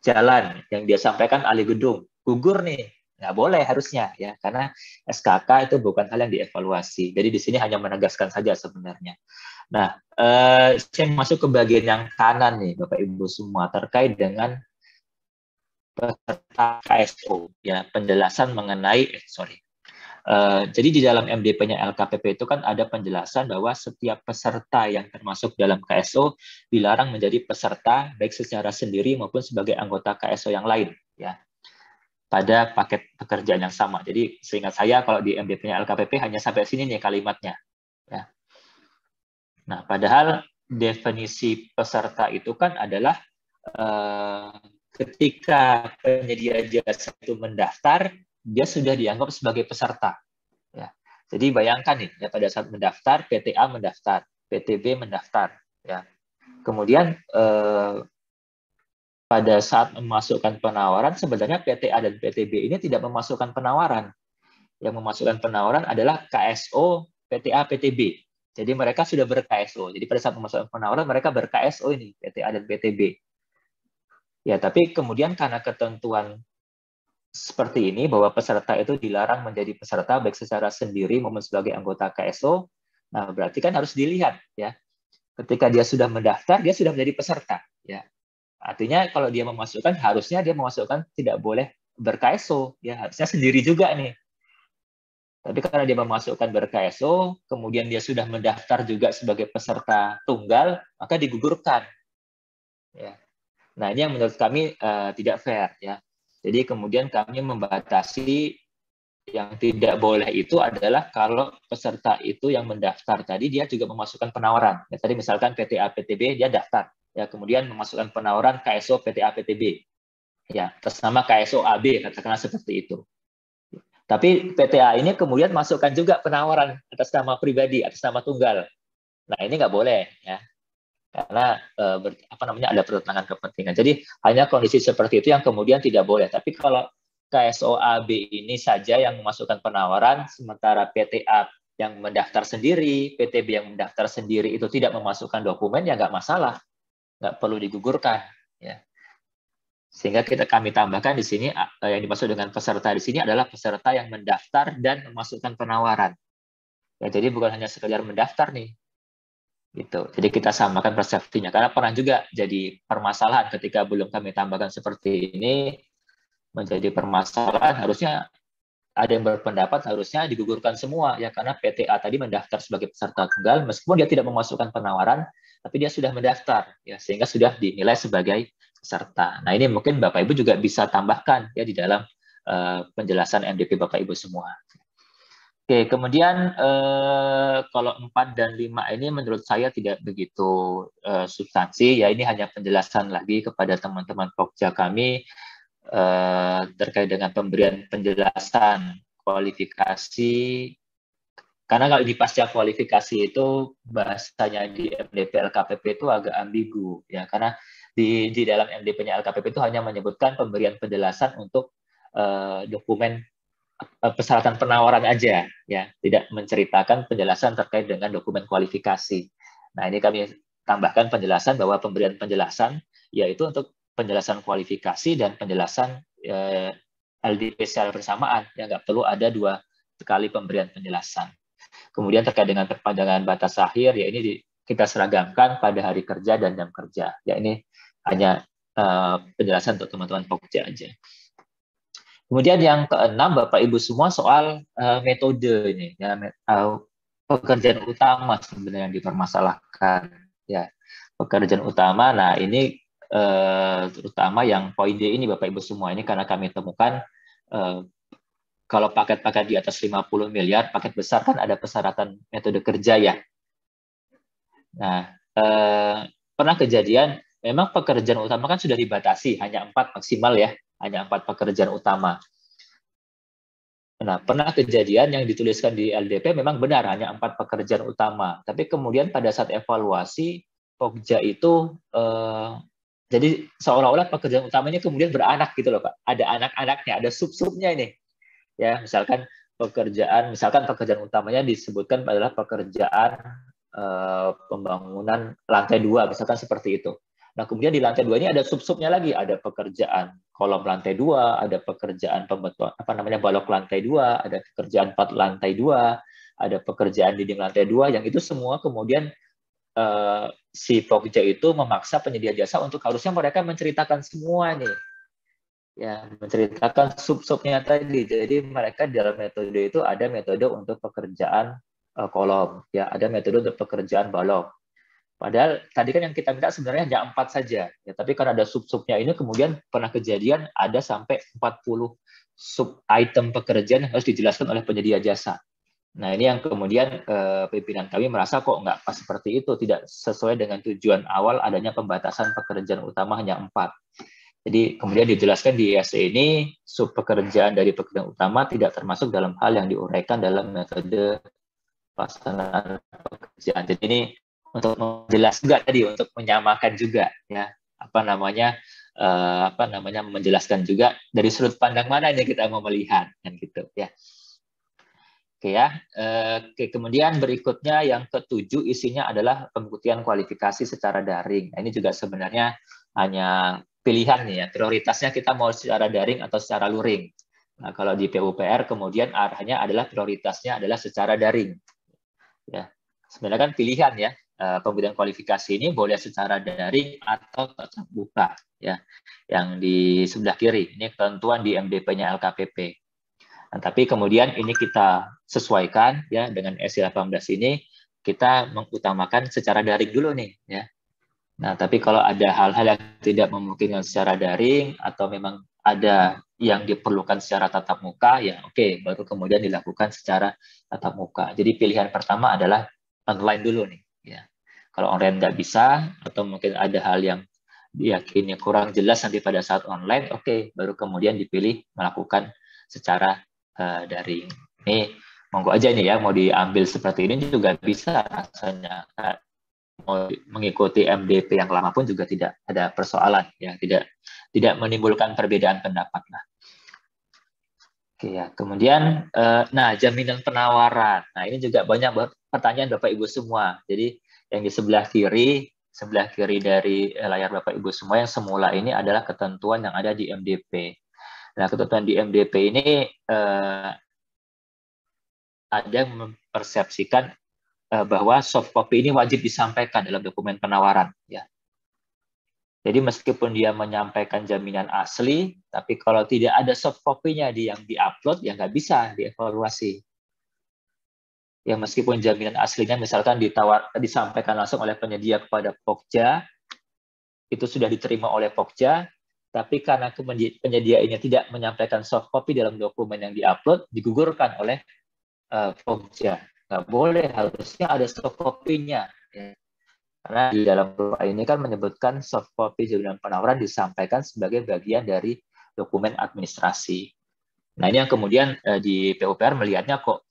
jalan, yang dia sampaikan ahli gedung, gugur nih. Nggak boleh harusnya, ya, karena SKK itu bukan hal yang dievaluasi. Jadi di sini hanya menegaskan saja sebenarnya. Nah, saya masuk ke bagian yang kanan nih, Bapak Ibu semua, terkait dengan peserta KSO, ya, penjelasan mengenai jadi di dalam MDP-nya LKPP itu kan ada penjelasan bahwa setiap peserta yang termasuk dalam KSO dilarang menjadi peserta baik secara sendiri maupun sebagai anggota KSO yang lain, ya, pada paket pekerjaan yang sama. Jadi seingat saya kalau di MDP-nya LKPP hanya sampai sini nih kalimatnya, ya. Nah, padahal definisi peserta itu kan adalah ketika penyedia jasa itu mendaftar, dia sudah dianggap sebagai peserta. Ya. Jadi bayangkan nih, ya, pada saat mendaftar, PTA mendaftar, PTB mendaftar. Ya. Kemudian pada saat memasukkan penawaran, sebenarnya PTA dan PTB ini tidak memasukkan penawaran. Yang memasukkan penawaran adalah KSO, PTA, PTB. Jadi mereka sudah ber-KSO. Jadi pada saat memasukkan penawaran, mereka ber-KSO ini, PTA dan PTB. Ya, tapi kemudian karena ketentuan seperti ini, bahwa peserta itu dilarang menjadi peserta baik secara sendiri maupun sebagai anggota KSO, nah berarti kan harus dilihat, ya. Ketika dia sudah mendaftar, dia sudah menjadi peserta, ya. Artinya kalau dia memasukkan, harusnya dia memasukkan tidak boleh ber-KSO, ya, harusnya sendiri juga nih. Tapi karena dia memasukkan ber-KSO, kemudian dia sudah mendaftar juga sebagai peserta tunggal, maka digugurkan, ya. Nah, ini yang menurut kami tidak fair, ya. Jadi kemudian kami membatasi yang tidak boleh itu adalah kalau peserta itu yang mendaftar tadi dia juga memasukkan penawaran. Ya, tadi misalkan PTA PTB dia daftar, ya, kemudian memasukkan penawaran KSO PTA PTB, ya, atas nama KSO AB, katakanlah seperti itu. Tapi PTA ini kemudian masukkan juga penawaran atas nama pribadi, atas nama tunggal. Nah, ini nggak boleh, ya. Karena ada pertentangan kepentingan. Jadi hanya kondisi seperti itu yang kemudian tidak boleh. Tapi kalau KSOAB ini saja yang memasukkan penawaran, sementara PTA yang mendaftar sendiri, PTB yang mendaftar sendiri itu tidak memasukkan dokumen, ya nggak masalah, nggak perlu digugurkan. Ya. Sehingga kami tambahkan di sini yang dimaksud dengan peserta di sini adalah peserta yang mendaftar dan memasukkan penawaran. Ya, jadi bukan hanya sekedar mendaftar nih. Gitu. Jadi kita samakan persepsinya. Karena pernah juga jadi permasalahan ketika belum kami tambahkan seperti ini, menjadi permasalahan, harusnya ada yang berpendapat harusnya digugurkan semua, ya, karena PTA tadi mendaftar sebagai peserta tunggal, meskipun dia tidak memasukkan penawaran, tapi dia sudah mendaftar, ya, sehingga sudah dinilai sebagai peserta. Nah, ini mungkin Bapak Ibu juga bisa tambahkan, ya, di dalam penjelasan MDP Bapak Ibu semua. Oke, kemudian kalau 4 dan 5 ini menurut saya tidak begitu substansi, ya, ini hanya penjelasan lagi kepada teman-teman Pokja kami terkait dengan pemberian penjelasan kualifikasi, karena kalau di pasca kualifikasi itu bahasanya di MDP LKPP itu agak ambigu, ya, karena di dalam MDP-nya LKPP itu hanya menyebutkan pemberian penjelasan untuk dokumen persyaratan penawaran aja, ya, tidak menceritakan penjelasan terkait dengan dokumen kualifikasi. Nah, ini kami tambahkan penjelasan bahwa pemberian penjelasan yaitu untuk penjelasan kualifikasi dan penjelasan LDP secara bersamaan, yang nggak perlu ada 2 kali pemberian penjelasan. Kemudian terkait dengan perpanjangan batas akhir, ya ini kita seragamkan pada hari kerja dan jam kerja. Ya, ini hanya penjelasan untuk teman-teman Pokja aja. Kemudian yang keenam, Bapak Ibu semua, soal metode ini, ya, pekerjaan utama sebenarnya yang dipermasalahkan, ya, pekerjaan utama. Nah, ini terutama yang poin D ini, Bapak Ibu semua, ini karena kami temukan kalau paket-paket di atas 50 miliar, paket besar kan ada persyaratan metode kerja, ya. Nah, pernah kejadian memang pekerjaan utama kan sudah dibatasi hanya 4 maksimal, ya. Hanya 4 pekerjaan utama. Nah, pernah kejadian yang dituliskan di LDP memang benar, hanya 4 pekerjaan utama. Tapi kemudian pada saat evaluasi, Pokja itu Jadi seolah-olah pekerjaan utamanya kemudian beranak gitu loh Pak. Ada anak-anaknya, ada sub-subnya ini. Ya, misalkan pekerjaan utamanya disebutkan adalah pekerjaan pembangunan lantai 2, misalkan seperti itu. Nah, kemudian di lantai 2 ini ada sub-subnya lagi, ada pekerjaan kolom lantai 2, ada pekerjaan balok lantai 2, ada pekerjaan lantai 2, ada pekerjaan dinding lantai 2, yang itu semua kemudian si Pokja itu memaksa penyedia jasa untuk harusnya mereka menceritakan semua nih. Ya, menceritakan sub-subnya tadi. Jadi mereka dalam metode itu ada metode untuk pekerjaan kolom, ya, ada metode untuk pekerjaan balok. Padahal tadi kan yang kita minta sebenarnya hanya 4 saja, ya, tapi karena ada sub-subnya ini kemudian pernah kejadian ada sampai 40 sub item pekerjaan yang harus dijelaskan oleh penyedia jasa. Nah, ini yang kemudian pimpinan kami merasa kok nggak pas seperti itu, tidak sesuai dengan tujuan awal adanya pembatasan pekerjaan utama hanya 4. Jadi kemudian dijelaskan di ISE ini sub pekerjaan dari pekerjaan utama tidak termasuk dalam hal yang diuraikan dalam metode pelaksanaan pekerjaan. Jadi ini untuk menjelaskan juga tadi, untuk menyamakan juga ya menjelaskan juga dari sudut pandang mana ini kita mau melihat kan gitu ya. Oke ya. Oke, kemudian berikutnya yang ke-7 isinya adalah pembuktian kualifikasi secara daring. Nah, ini juga sebenarnya hanya pilihan nih ya, prioritasnya kita mau secara daring atau secara luring. Nah, kalau di PUPR kemudian arahnya adalah prioritasnya adalah secara daring. Ya, sebenarnya kan pilihan ya, pembuktian kualifikasi ini boleh secara daring atau tatap muka ya. Yang di sebelah kiri ini ketentuan di MDP-nya LKPP. Nah, tapi kemudian ini kita sesuaikan ya dengan SI18 ini, kita mengutamakan secara daring dulu nih ya. Nah, tapi kalau ada hal-hal yang tidak memungkinkan secara daring atau memang ada yang diperlukan secara tatap muka, ya oke, baru kemudian dilakukan secara tatap muka. Jadi pilihan pertama adalah online dulu nih. Ya. Kalau online nggak bisa, atau mungkin ada hal yang diyakini kurang jelas nanti pada saat online, oke, baru kemudian dipilih melakukan secara daring. Ini monggo aja nih ya, mau diambil seperti ini juga bisa rasanya. Mau mengikuti MDP yang lama pun juga tidak ada persoalan ya, tidak menimbulkan perbedaan pendapat lah. Oke ya, kemudian jaminan penawaran. Nah, ini juga banyak pertanyaan Bapak Ibu semua. Jadi yang di sebelah kiri dari layar Bapak Ibu semua yang semula ini adalah ketentuan yang ada di MDP. Nah, ketentuan di MDP ini ada yang mempersepsikan bahwa soft copy ini wajib disampaikan dalam dokumen penawaran ya. Jadi meskipun dia menyampaikan jaminan asli, tapi kalau tidak ada soft copy-nya yang diupload ya nggak bisa dievaluasi. Ya meskipun jaminan aslinya misalkan disampaikan langsung oleh penyedia kepada Pokja, itu sudah diterima oleh Pokja, tapi karena penyedia ini tidak menyampaikan soft copy dalam dokumen yang diupload, digugurkan oleh Pokja. Nggak boleh, harusnya ada soft copy-nya. Ya. Karena di dalam perwa ini kan menyebutkan soft copy jaminan penawaran disampaikan sebagai bagian dari dokumen administrasi. Nah, ini yang kemudian di PUPR melihatnya kok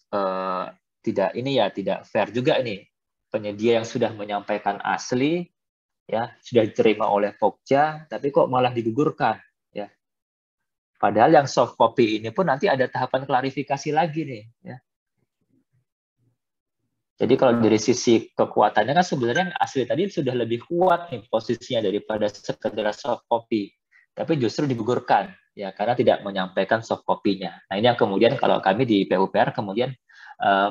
tidak fair juga ini. Penyedia yang sudah menyampaikan asli, ya sudah diterima oleh Pokja, tapi kok malah digugurkan. Ya. Padahal yang soft copy ini pun nanti ada tahapan klarifikasi lagi nih. Ya. Jadi kalau dari sisi kekuatannya kan sebenarnya asli tadi sudah lebih kuat nih posisinya daripada sekedar soft copy. Tapi justru digugurkan ya karena tidak menyampaikan soft copy-nya. Nah, ini yang kemudian kalau kami di PUPR kemudian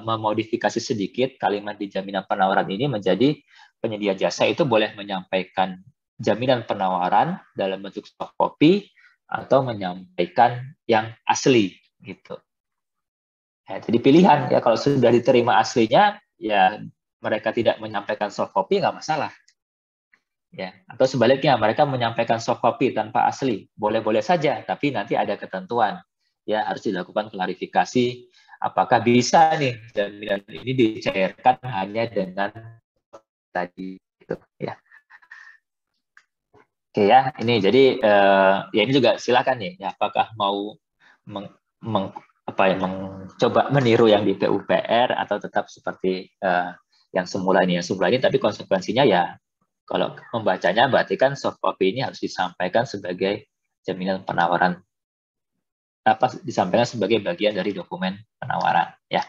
memodifikasi sedikit kalimat di jaminan penawaran ini menjadi penyedia jasa itu boleh menyampaikan jaminan penawaran dalam bentuk soft copy atau menyampaikan yang asli gitu. Ya, jadi pilihan ya kalau sudah diterima aslinya ya mereka tidak menyampaikan soft copy nggak masalah. Ya, atau sebaliknya mereka menyampaikan soft copy tanpa asli, boleh-boleh saja, tapi nanti ada ketentuan. Ya, harus dilakukan klarifikasi apakah bisa nih jaminan ini dicairkan hanya dengan tadi gitu ya. Oke ya, ini jadi ya ini juga silakan nih ya, apakah mau mencoba meniru yang di PUPR atau tetap seperti yang semula ini tapi konsekuensinya ya Kalau membacanya berarti kan soft copy ini harus disampaikan sebagai jaminan penawaran, disampaikan sebagai bagian dari dokumen penawaran ya.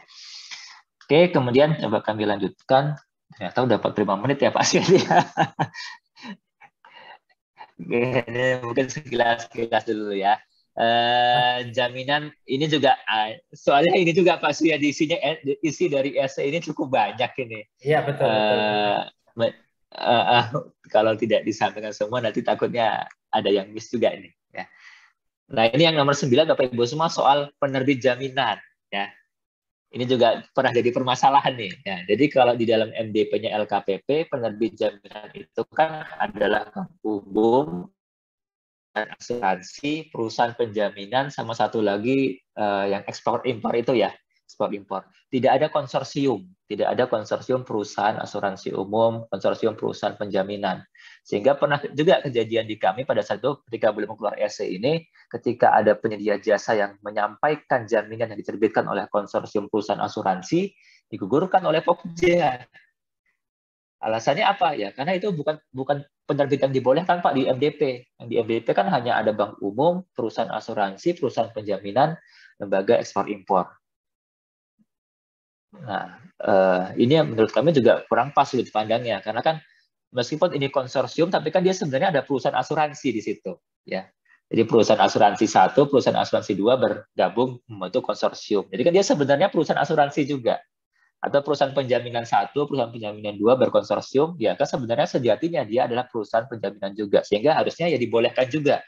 Oke, kemudian coba kami lanjutkan. Ternyata udah 45 menit ya Pak Syedi. Mungkin sekilas dulu ya. Jaminan ini juga soalnya ini juga Pak Suyadi isi dari essay ini cukup banyak ini. Iya betul. Kalau tidak disampaikan semua nanti takutnya ada yang miss juga ini. Ya. Nah ini yang nomor 9 Bapak Ibu semua soal penerbit jaminan. Ya. Ini juga pernah jadi permasalahan nih. Ya, jadi kalau di dalam MDP-nya LKPP penerbit jaminan itu kan adalah umum, asuransi, perusahaan penjaminan, sama satu lagi yang ekspor impor itu ya, ekspor impor. Tidak ada konsorsium, perusahaan asuransi umum, konsorsium perusahaan penjaminan. Sehingga pernah juga kejadian di kami pada saat itu ketika belum keluar essay ini, ketika ada penyedia jasa yang menyampaikan jaminan yang diterbitkan oleh konsorsium perusahaan asuransi, digugurkan oleh Pokja. Alasannya apa ya? Karena itu bukan penerbit yang dibolehkan Pak di MDP. Yang di MDP kan hanya ada bank umum, perusahaan asuransi, perusahaan penjaminan, lembaga ekspor impor. Nah, ini yang menurut kami juga kurang pas sudut pandangnya, karena kan meskipun ini konsorsium, tapi kan dia sebenarnya ada perusahaan asuransi di situ, ya. Jadi perusahaan asuransi 1, perusahaan asuransi 2 bergabung membentuk konsorsium. Jadi kan dia sebenarnya perusahaan asuransi juga. Atau perusahaan penjaminan 1, perusahaan penjaminan 2 berkonsorsium, ya kan sebenarnya sejatinya dia adalah perusahaan penjaminan juga, sehingga harusnya ya dibolehkan juga.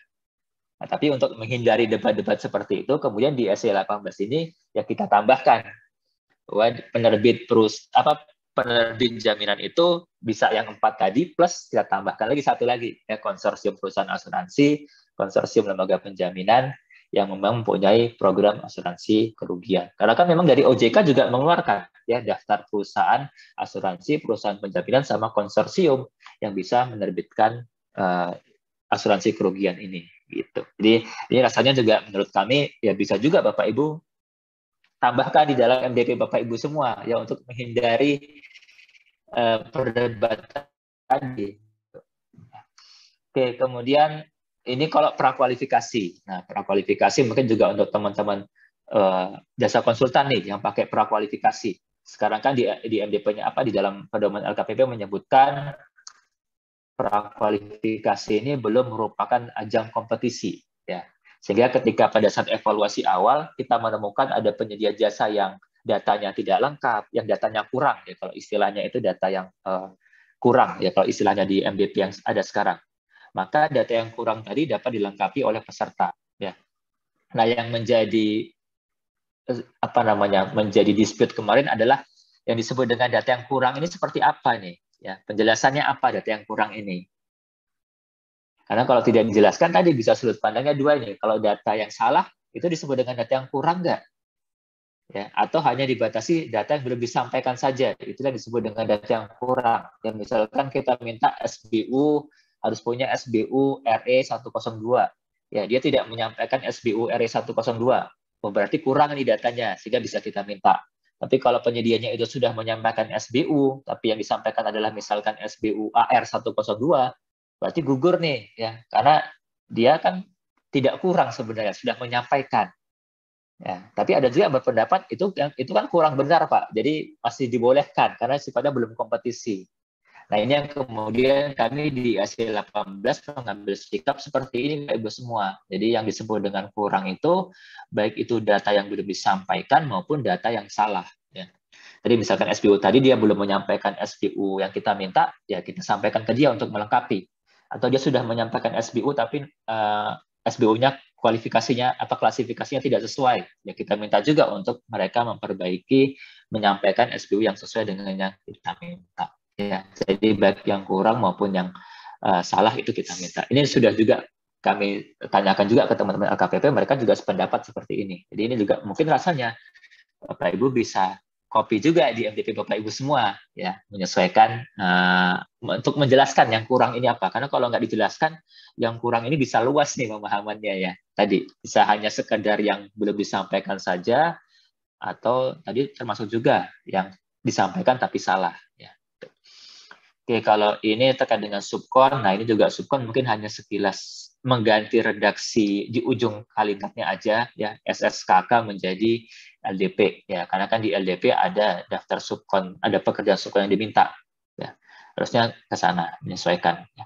Nah, tapi untuk menghindari debat-debat seperti itu, kemudian di essay 18 ini ya kita tambahkan bahwa penerbit jaminan itu bisa yang 4 tadi, plus kita tambahkan lagi satu lagi, ya, konsorsium perusahaan asuransi, konsorsium lembaga penjaminan, yang memang mempunyai program asuransi kerugian. Karena kan memang dari OJK juga mengeluarkan ya daftar perusahaan asuransi, perusahaan penjaminan sama konsorsium yang bisa menerbitkan asuransi kerugian ini gitu. Jadi ini rasanya juga menurut kami ya bisa juga Bapak Ibu tambahkan di dalam MDP Bapak Ibu semua ya untuk menghindari perdebatan tadi. Oke, kemudian ini kalau prakualifikasi. Nah, prakualifikasi mungkin juga untuk teman-teman jasa konsultan nih yang pakai prakualifikasi. Sekarang kan di MDP-nya di dalam pedoman LKPP menyebutkan prakualifikasi ini belum merupakan ajang kompetisi, ya. Sehingga ketika pada saat evaluasi awal kita menemukan ada penyedia jasa yang datanya tidak lengkap, yang datanya kurang, ya kalau istilahnya itu data yang kurang, ya kalau istilahnya di MDP yang ada sekarang. Maka data yang kurang tadi dapat dilengkapi oleh peserta. Ya. Nah, yang menjadi menjadi dispute kemarin adalah yang disebut dengan data yang kurang ini seperti apa nih? Ya, penjelasannya apa data yang kurang ini? Karena kalau tidak dijelaskan tadi bisa sudut pandangnya dua ini. Kalau data yang salah itu disebut dengan data yang kurang nggak? Ya, atau hanya dibatasi data yang belum disampaikan saja, itulah disebut dengan data yang kurang. Ya, misalkan kita minta SBU harus punya SBU RE 102. Ya, dia tidak menyampaikan SBU RE 102. Berarti kurang nih datanya, sehingga bisa kita minta. Tapi kalau penyedianya itu sudah menyampaikan SBU, tapi yang disampaikan adalah misalkan SBU AR 102, berarti gugur nih, ya, karena dia kan tidak kurang sebenarnya, sudah menyampaikan. Ya, tapi ada juga yang berpendapat itu kan kurang benar Pak, jadi masih dibolehkan karena sifatnya belum kompetisi. Nah ini yang kemudian kami di ASI 18 mengambil sikap seperti ini Pak Ibu semua. Jadi yang disebut dengan kurang itu baik itu data yang belum disampaikan maupun data yang salah. Ya. Jadi misalkan SBU tadi dia belum menyampaikan SBU yang kita minta, ya kita sampaikan ke dia untuk melengkapi. Atau dia sudah menyampaikan SBU tapi SBU-nya kualifikasinya atau klasifikasinya tidak sesuai. Ya kita minta juga untuk mereka memperbaiki, menyampaikan SBU yang sesuai dengan yang kita minta. Ya, jadi baik yang kurang maupun yang salah itu kita minta. Ini sudah juga kami tanyakan juga ke teman-teman LKPP, mereka juga sependapat seperti ini. Jadi ini juga mungkin rasanya Bapak Ibu bisa copy juga di MDP Bapak Ibu semua, ya menyesuaikan untuk menjelaskan yang kurang ini apa. Karena kalau nggak dijelaskan, yang kurang ini bisa luas nih pemahamannya ya. Tadi bisa hanya sekedar yang belum disampaikan saja, atau tadi termasuk juga yang disampaikan tapi salah. Ya. Oke, kalau ini terkait dengan subkon, nah ini juga subkon mungkin hanya sekilas mengganti redaksi di ujung kalimatnya aja, ya, SSKK menjadi LDP, ya, karena kan di LDP ada daftar subkon, ada pekerjaan subkon yang diminta, ya, harusnya ke sana menyesuaikan. Ya.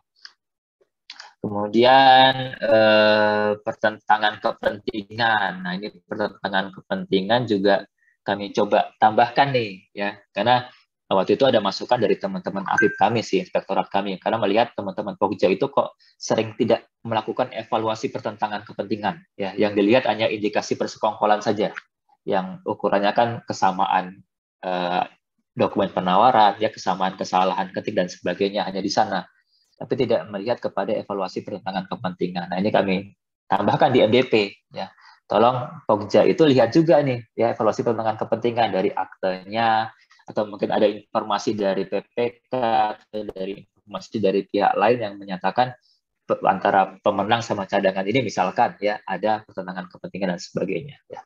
Kemudian pertentangan kepentingan, nah ini pertentangan kepentingan juga kami coba tambahkan nih, ya, karena waktu itu ada masukan dari teman-teman AFIP kami sih, inspektorat kami, karena melihat teman-teman Pokja itu kok sering tidak melakukan evaluasi pertentangan kepentingan, ya, yang dilihat hanya indikasi persekongkolan saja, yang ukurannya kan kesamaan dokumen penawaran, ya, kesamaan kesalahan ketik dan sebagainya hanya di sana, tapi tidak melihat kepada evaluasi pertentangan kepentingan. Nah ini kami tambahkan di MDP, ya. Tolong Pokja itu lihat juga nih, ya, evaluasi pertentangan kepentingan dari aktenya, atau mungkin ada informasi dari PPK atau dari informasi dari pihak lain yang menyatakan antara pemenang sama cadangan ini misalkan, ya, ada pertentangan kepentingan dan sebagainya, ya.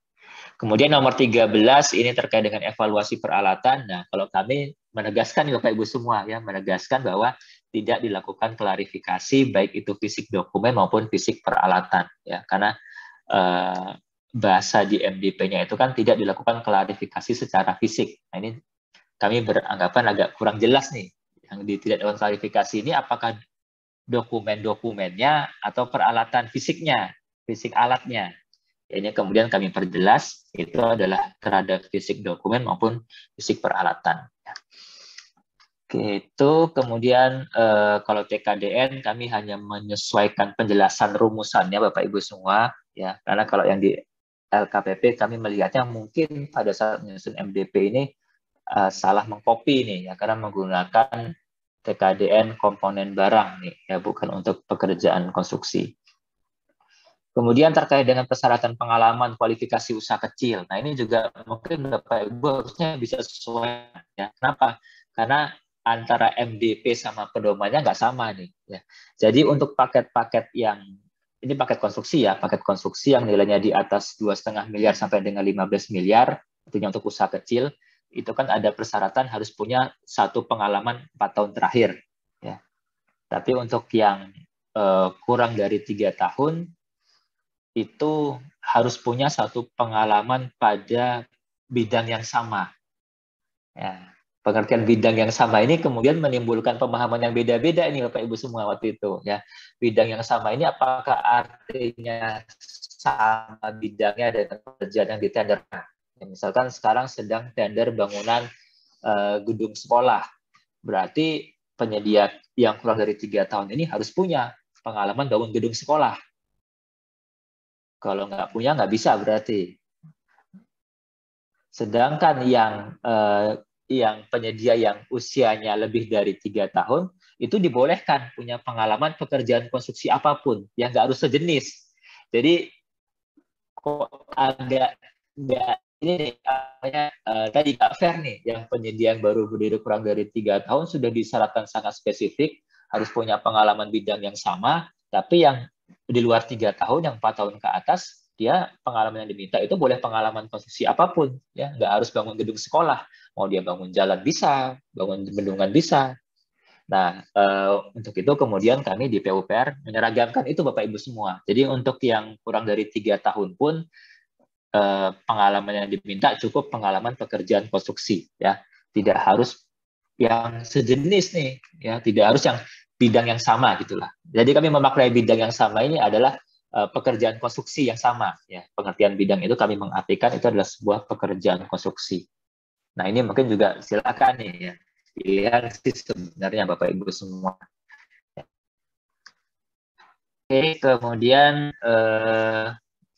Kemudian nomor 13 ini terkait dengan evaluasi peralatan. Nah, kalau kami menegaskan Bapak Ibu semua, ya, menegaskan bahwa tidak dilakukan klarifikasi baik itu fisik dokumen maupun fisik peralatan, ya, karena bahasa di MDP-nya itu kan tidak dilakukan klarifikasi secara fisik. Nah, ini kami beranggapan agak kurang jelas nih. Yang tidak dilakukan klarifikasi ini apakah dokumen-dokumennya atau peralatan fisiknya, fisik alatnya. Ini kemudian kami perjelas itu adalah terhadap fisik dokumen maupun fisik peralatan. Oke, itu kemudian kalau TKDN kami hanya menyesuaikan penjelasan rumusannya Bapak Ibu semua, ya, karena kalau yang di LKPP kami melihatnya mungkin pada saat menyusun MDP ini salah mengcopy nih, ya, karena menggunakan TKDN komponen barang nih, ya, bukan untuk pekerjaan konstruksi. Kemudian terkait dengan persyaratan pengalaman kualifikasi usaha kecil. Nah ini juga mungkin Bapak Ibu harusnya bisa sesuai. Ya. Kenapa? Karena antara MDP sama pedomannya nggak sama nih. Ya. Jadi untuk paket-paket yang, ini paket konstruksi ya, paket konstruksi yang nilainya di atas 2,5 miliar sampai dengan 15 miliar, artinya untuk usaha kecil, itu kan ada persyaratan harus punya satu pengalaman 4 tahun terakhir. Ya. Tapi untuk yang kurang dari 3 tahun, itu harus punya satu pengalaman pada bidang yang sama. Ya, pengertian bidang yang sama ini kemudian menimbulkan pemahaman yang beda-beda ini Bapak Ibu semua waktu itu. Ya, bidang yang sama ini apakah artinya sama bidangnya dengan pekerjaan yang ditenderkan? Ya, misalkan sekarang sedang tender bangunan gedung sekolah, berarti penyedia yang kurang dari 3 tahun ini harus punya pengalaman bangun gedung sekolah. Kalau nggak punya, nggak bisa berarti. Sedangkan yang penyedia yang usianya lebih dari 3 tahun, itu dibolehkan punya pengalaman pekerjaan konstruksi apapun, yang nggak harus sejenis. Jadi, kok agak nggak, ini tadi nggak fair nih, yang penyedia yang baru berdiri kurang dari 3 tahun sudah disyaratkan sangat spesifik, harus punya pengalaman bidang yang sama, tapi yang di luar 3 tahun, yang 4 tahun ke atas, dia pengalaman yang diminta itu boleh pengalaman konstruksi apapun, ya, nggak harus bangun gedung sekolah, mau dia bangun jalan bisa, bangun bendungan bisa. Nah, untuk itu kemudian kami di PUPR menyeragamkan itu Bapak Ibu semua. Jadi untuk yang kurang dari 3 tahun pun pengalaman yang diminta cukup pengalaman pekerjaan konstruksi, ya, tidak harus yang sejenis nih, ya, tidak harus yang bidang yang sama gitulah. Jadi kami memaknai bidang yang sama ini adalah pekerjaan konstruksi yang sama, ya. Pengertian bidang itu kami mengartikan itu adalah sebuah pekerjaan konstruksi. Nah ini mungkin juga silakan nih, ya, pilihan sih sebenarnya Bapak Ibu semua. Oke, kemudian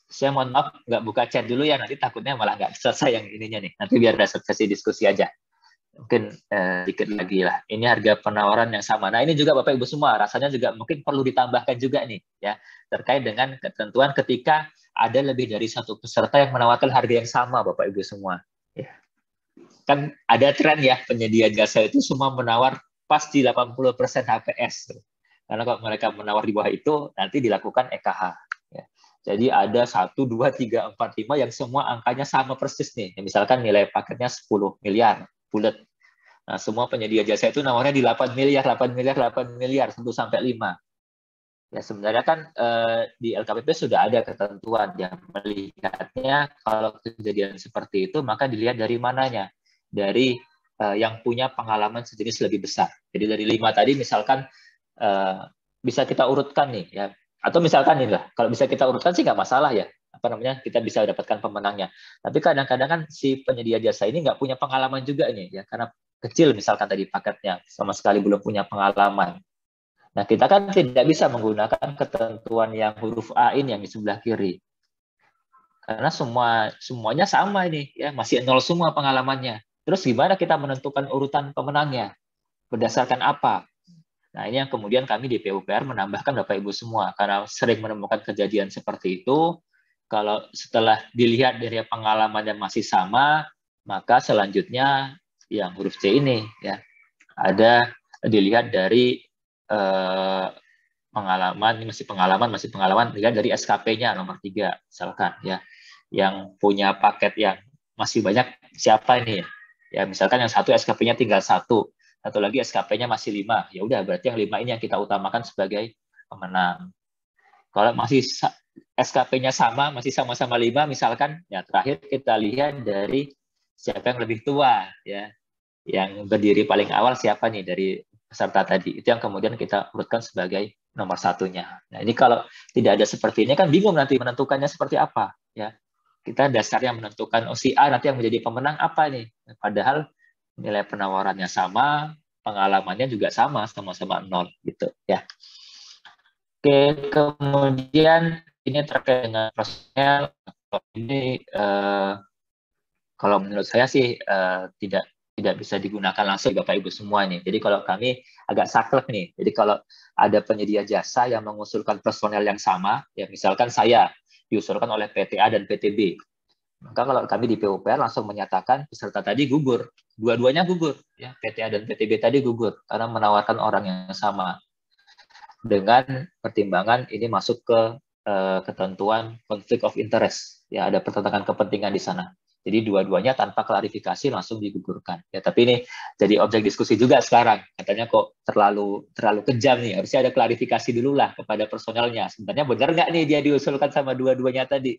saya mohon maaf nggak buka chat dulu ya, nanti takutnya malah nggak selesai yang ininya nih. Nanti biar ada sesi diskusi aja. Mungkin dikit lagi lah. Ini harga penawaran yang sama. Nah ini juga Bapak Ibu semua, rasanya juga mungkin perlu ditambahkan juga nih, ya, terkait dengan ketentuan ketika ada lebih dari satu peserta yang menawarkan harga yang sama Bapak Ibu semua. Ya. Kan ada tren ya, penyedia jasa itu semua menawar pas di 80% HPS. Karena kalau mereka menawar di bawah itu, nanti dilakukan EKH. Ya. Jadi ada 1, 2, 3, 4, 5 yang semua angkanya sama persis nih. Misalkan nilai paketnya 10 miliar, bulat. Nah, semua penyedia jasa itu nomornya di 8 miliar, 8 miliar, 8 miliar, 1 sampai 5. Ya sebenarnya kan di LKPP sudah ada ketentuan yang melihatnya kalau kejadian seperti itu maka dilihat dari mananya, dari yang punya pengalaman sejenis lebih besar. Jadi dari 5 tadi misalkan bisa kita urutkan nih ya, atau misalkan nih lah, kalau bisa kita urutkan sih nggak masalah ya, apa namanya kita bisa dapatkan pemenangnya. Tapi kadang-kadang kan si penyedia jasa ini nggak punya pengalaman juga nih ya, karena kecil misalkan tadi paketnya sama sekali belum punya pengalaman. Nah, kita kan tidak bisa menggunakan ketentuan yang huruf A ini yang di sebelah kiri. Karena semuanya sama ini, ya masih nol semua pengalamannya. Terus gimana kita menentukan urutan pemenangnya? Berdasarkan apa? Nah, ini yang kemudian kami di PUPR menambahkan Bapak Ibu semua. Karena sering menemukan kejadian seperti itu, kalau setelah dilihat dari pengalaman yang masih sama, maka selanjutnya yang huruf C ini, ya ada dilihat dari pengalaman, ini masih pengalaman lihat dari SKP-nya nomor 3 misalkan ya, yang punya paket yang masih banyak siapa ini ya, misalkan yang satu SKP-nya tinggal satu lagi SKP-nya masih 5, ya udah berarti yang 5 ini yang kita utamakan sebagai pemenang. Kalau masih SKP-nya sama, masih sama-sama 5 misalkan, ya terakhir kita lihat dari siapa yang lebih tua ya, yang berdiri paling awal siapa nih dari peserta tadi, itu yang kemudian kita urutkan sebagai nomor satunya. Nah ini kalau tidak ada seperti ini kan bingung nanti menentukannya seperti apa ya. Kita dasarnya menentukan si A nanti yang menjadi pemenang apa nih, padahal nilai penawarannya sama, pengalamannya juga sama-sama 0 gitu ya. Oke, kemudian ini terkait dengan prosesnya, ini kalau menurut saya sih tidak bisa digunakan langsung Bapak Ibu semua nih. Jadi kalau kami agak saklek nih. Jadi kalau ada penyedia jasa yang mengusulkan personel yang sama, ya misalkan saya diusulkan oleh PTA dan PTB, maka kalau kami di PUPR langsung menyatakan peserta tadi gugur, dua-duanya gugur, ya PTA dan PTB tadi gugur karena menawarkan orang yang sama. Dengan pertimbangan ini masuk ke ketentuan conflict of interest, ya ada pertentangan kepentingan di sana. Jadi dua-duanya tanpa klarifikasi langsung digugurkan. Ya, tapi ini jadi objek diskusi juga sekarang. Katanya kok terlalu kejam nih. Harusnya ada klarifikasi dulu lah kepada personelnya. Sebenarnya benar nggak nih dia diusulkan sama dua-duanya tadi?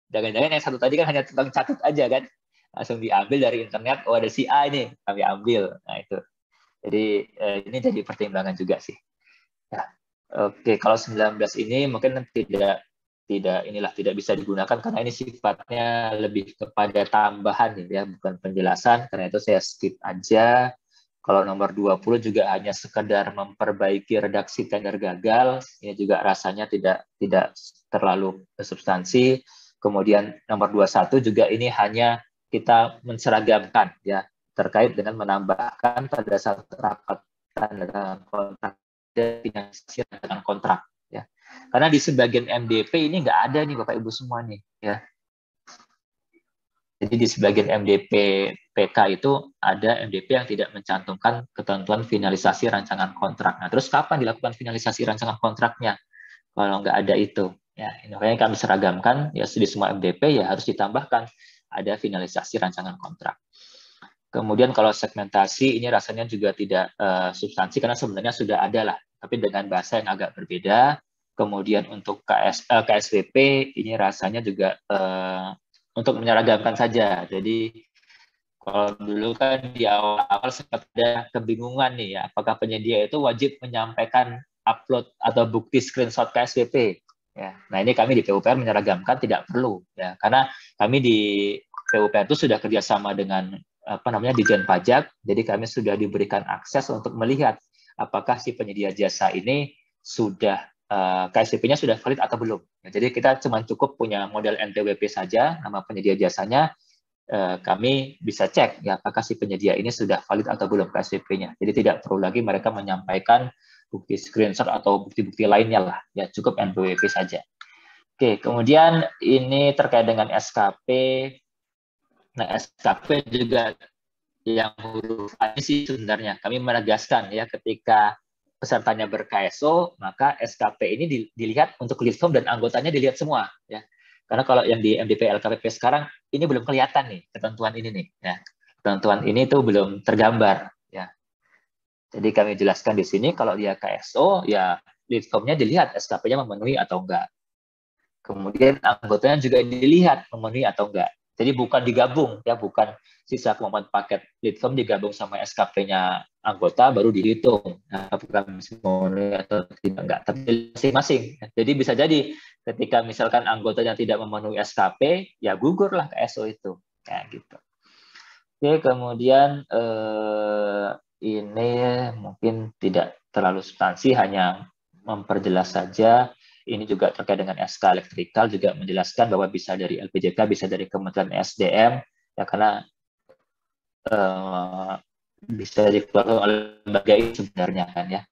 Jangan-jangan yang satu tadi kan hanya tentang catut aja kan? Langsung diambil dari internet. Oh ada si A ini, kami ambil. Nah itu. Jadi ini jadi pertimbangan juga sih. Ya. Oke, kalau 19 ini mungkin tidak bisa digunakan karena ini sifatnya lebih kepada tambahan ya, bukan penjelasan, karena itu saya skip aja. Kalau nomor 20 juga hanya sekedar memperbaiki redaksi tender gagal, ini juga rasanya tidak terlalu substansi. Kemudian nomor 21 juga ini hanya kita menseragamkan ya, terkait dengan menambahkan pada saat rapat tanda kontrak finansiasi dengan kontrak ya. Karena di sebagian MDP ini nggak ada nih Bapak Ibu semua nih ya. Jadi di sebagian MDP PK itu ada MDP yang tidak mencantumkan ketentuan finalisasi rancangan kontrak. Nah, terus kapan dilakukan finalisasi rancangan kontraknya? Kalau nggak ada itu, ya makanya kami seragamkan ya di semua MDP ya harus ditambahkan ada finalisasi rancangan kontrak. Kemudian kalau segmentasi ini rasanya juga tidak substansi karena sebenarnya sudah ada lah, tapi dengan bahasa yang agak berbeda. Kemudian untuk KSWP ini rasanya juga untuk menyeragamkan saja. Jadi kalau dulu kan di awal sempat ada kebingungan nih ya, apakah penyedia itu wajib menyampaikan upload atau bukti screenshot KSWP. Ya, nah ini kami di PUPR menyeragamkan tidak perlu ya, karena kami di PUPR itu sudah kerjasama dengan Dijen Pajak, jadi kami sudah diberikan akses untuk melihat apakah si penyedia jasa ini sudah KSWP-nya sudah valid atau belum. Ya, jadi kita cuma cukup punya model NPWP saja, nama penyedia jasanya, kami bisa cek ya apakah si penyedia ini sudah valid atau belum KSWP-nya. Jadi tidak perlu lagi mereka menyampaikan bukti screenshot atau bukti-bukti lainnya lah, ya cukup NPWP saja. Oke, kemudian ini terkait dengan SKP. Nah, SKP juga yang huruf A ini sih sebenarnya kami menegaskan ya ketika pesertanya ber-KSO, maka SKP ini dilihat untuk lead form dan anggotanya dilihat semua ya. Karena kalau yang di MDP LKPP sekarang ini belum kelihatan nih ketentuan ini nih ya. Ketentuan ini tuh belum tergambar ya. Jadi kami jelaskan di sini kalau dia KSO, ya lead form-nya dilihat SKP-nya memenuhi atau enggak. Kemudian anggotanya juga dilihat memenuhi atau enggak. Jadi bukan digabung, ya bukan sisa kemampuan paket lead form digabung sama SKP-nya anggota baru dihitung. Nah, bukan memenuhi atau tidak enggak, tapi masing-masing. Jadi bisa jadi ketika misalkan anggotanya tidak memenuhi SKP, ya gugurlah KSO itu. Ya gitu. Oke, kemudian ini mungkin tidak terlalu substansi, hanya memperjelas saja. Ini juga terkait dengan SK elektrikal, juga menjelaskan bahwa bisa dari LPJK, bisa dari Kementerian SDM, ya karena bisa dikeluarkan oleh lembaga ini sebenarnya kan ya.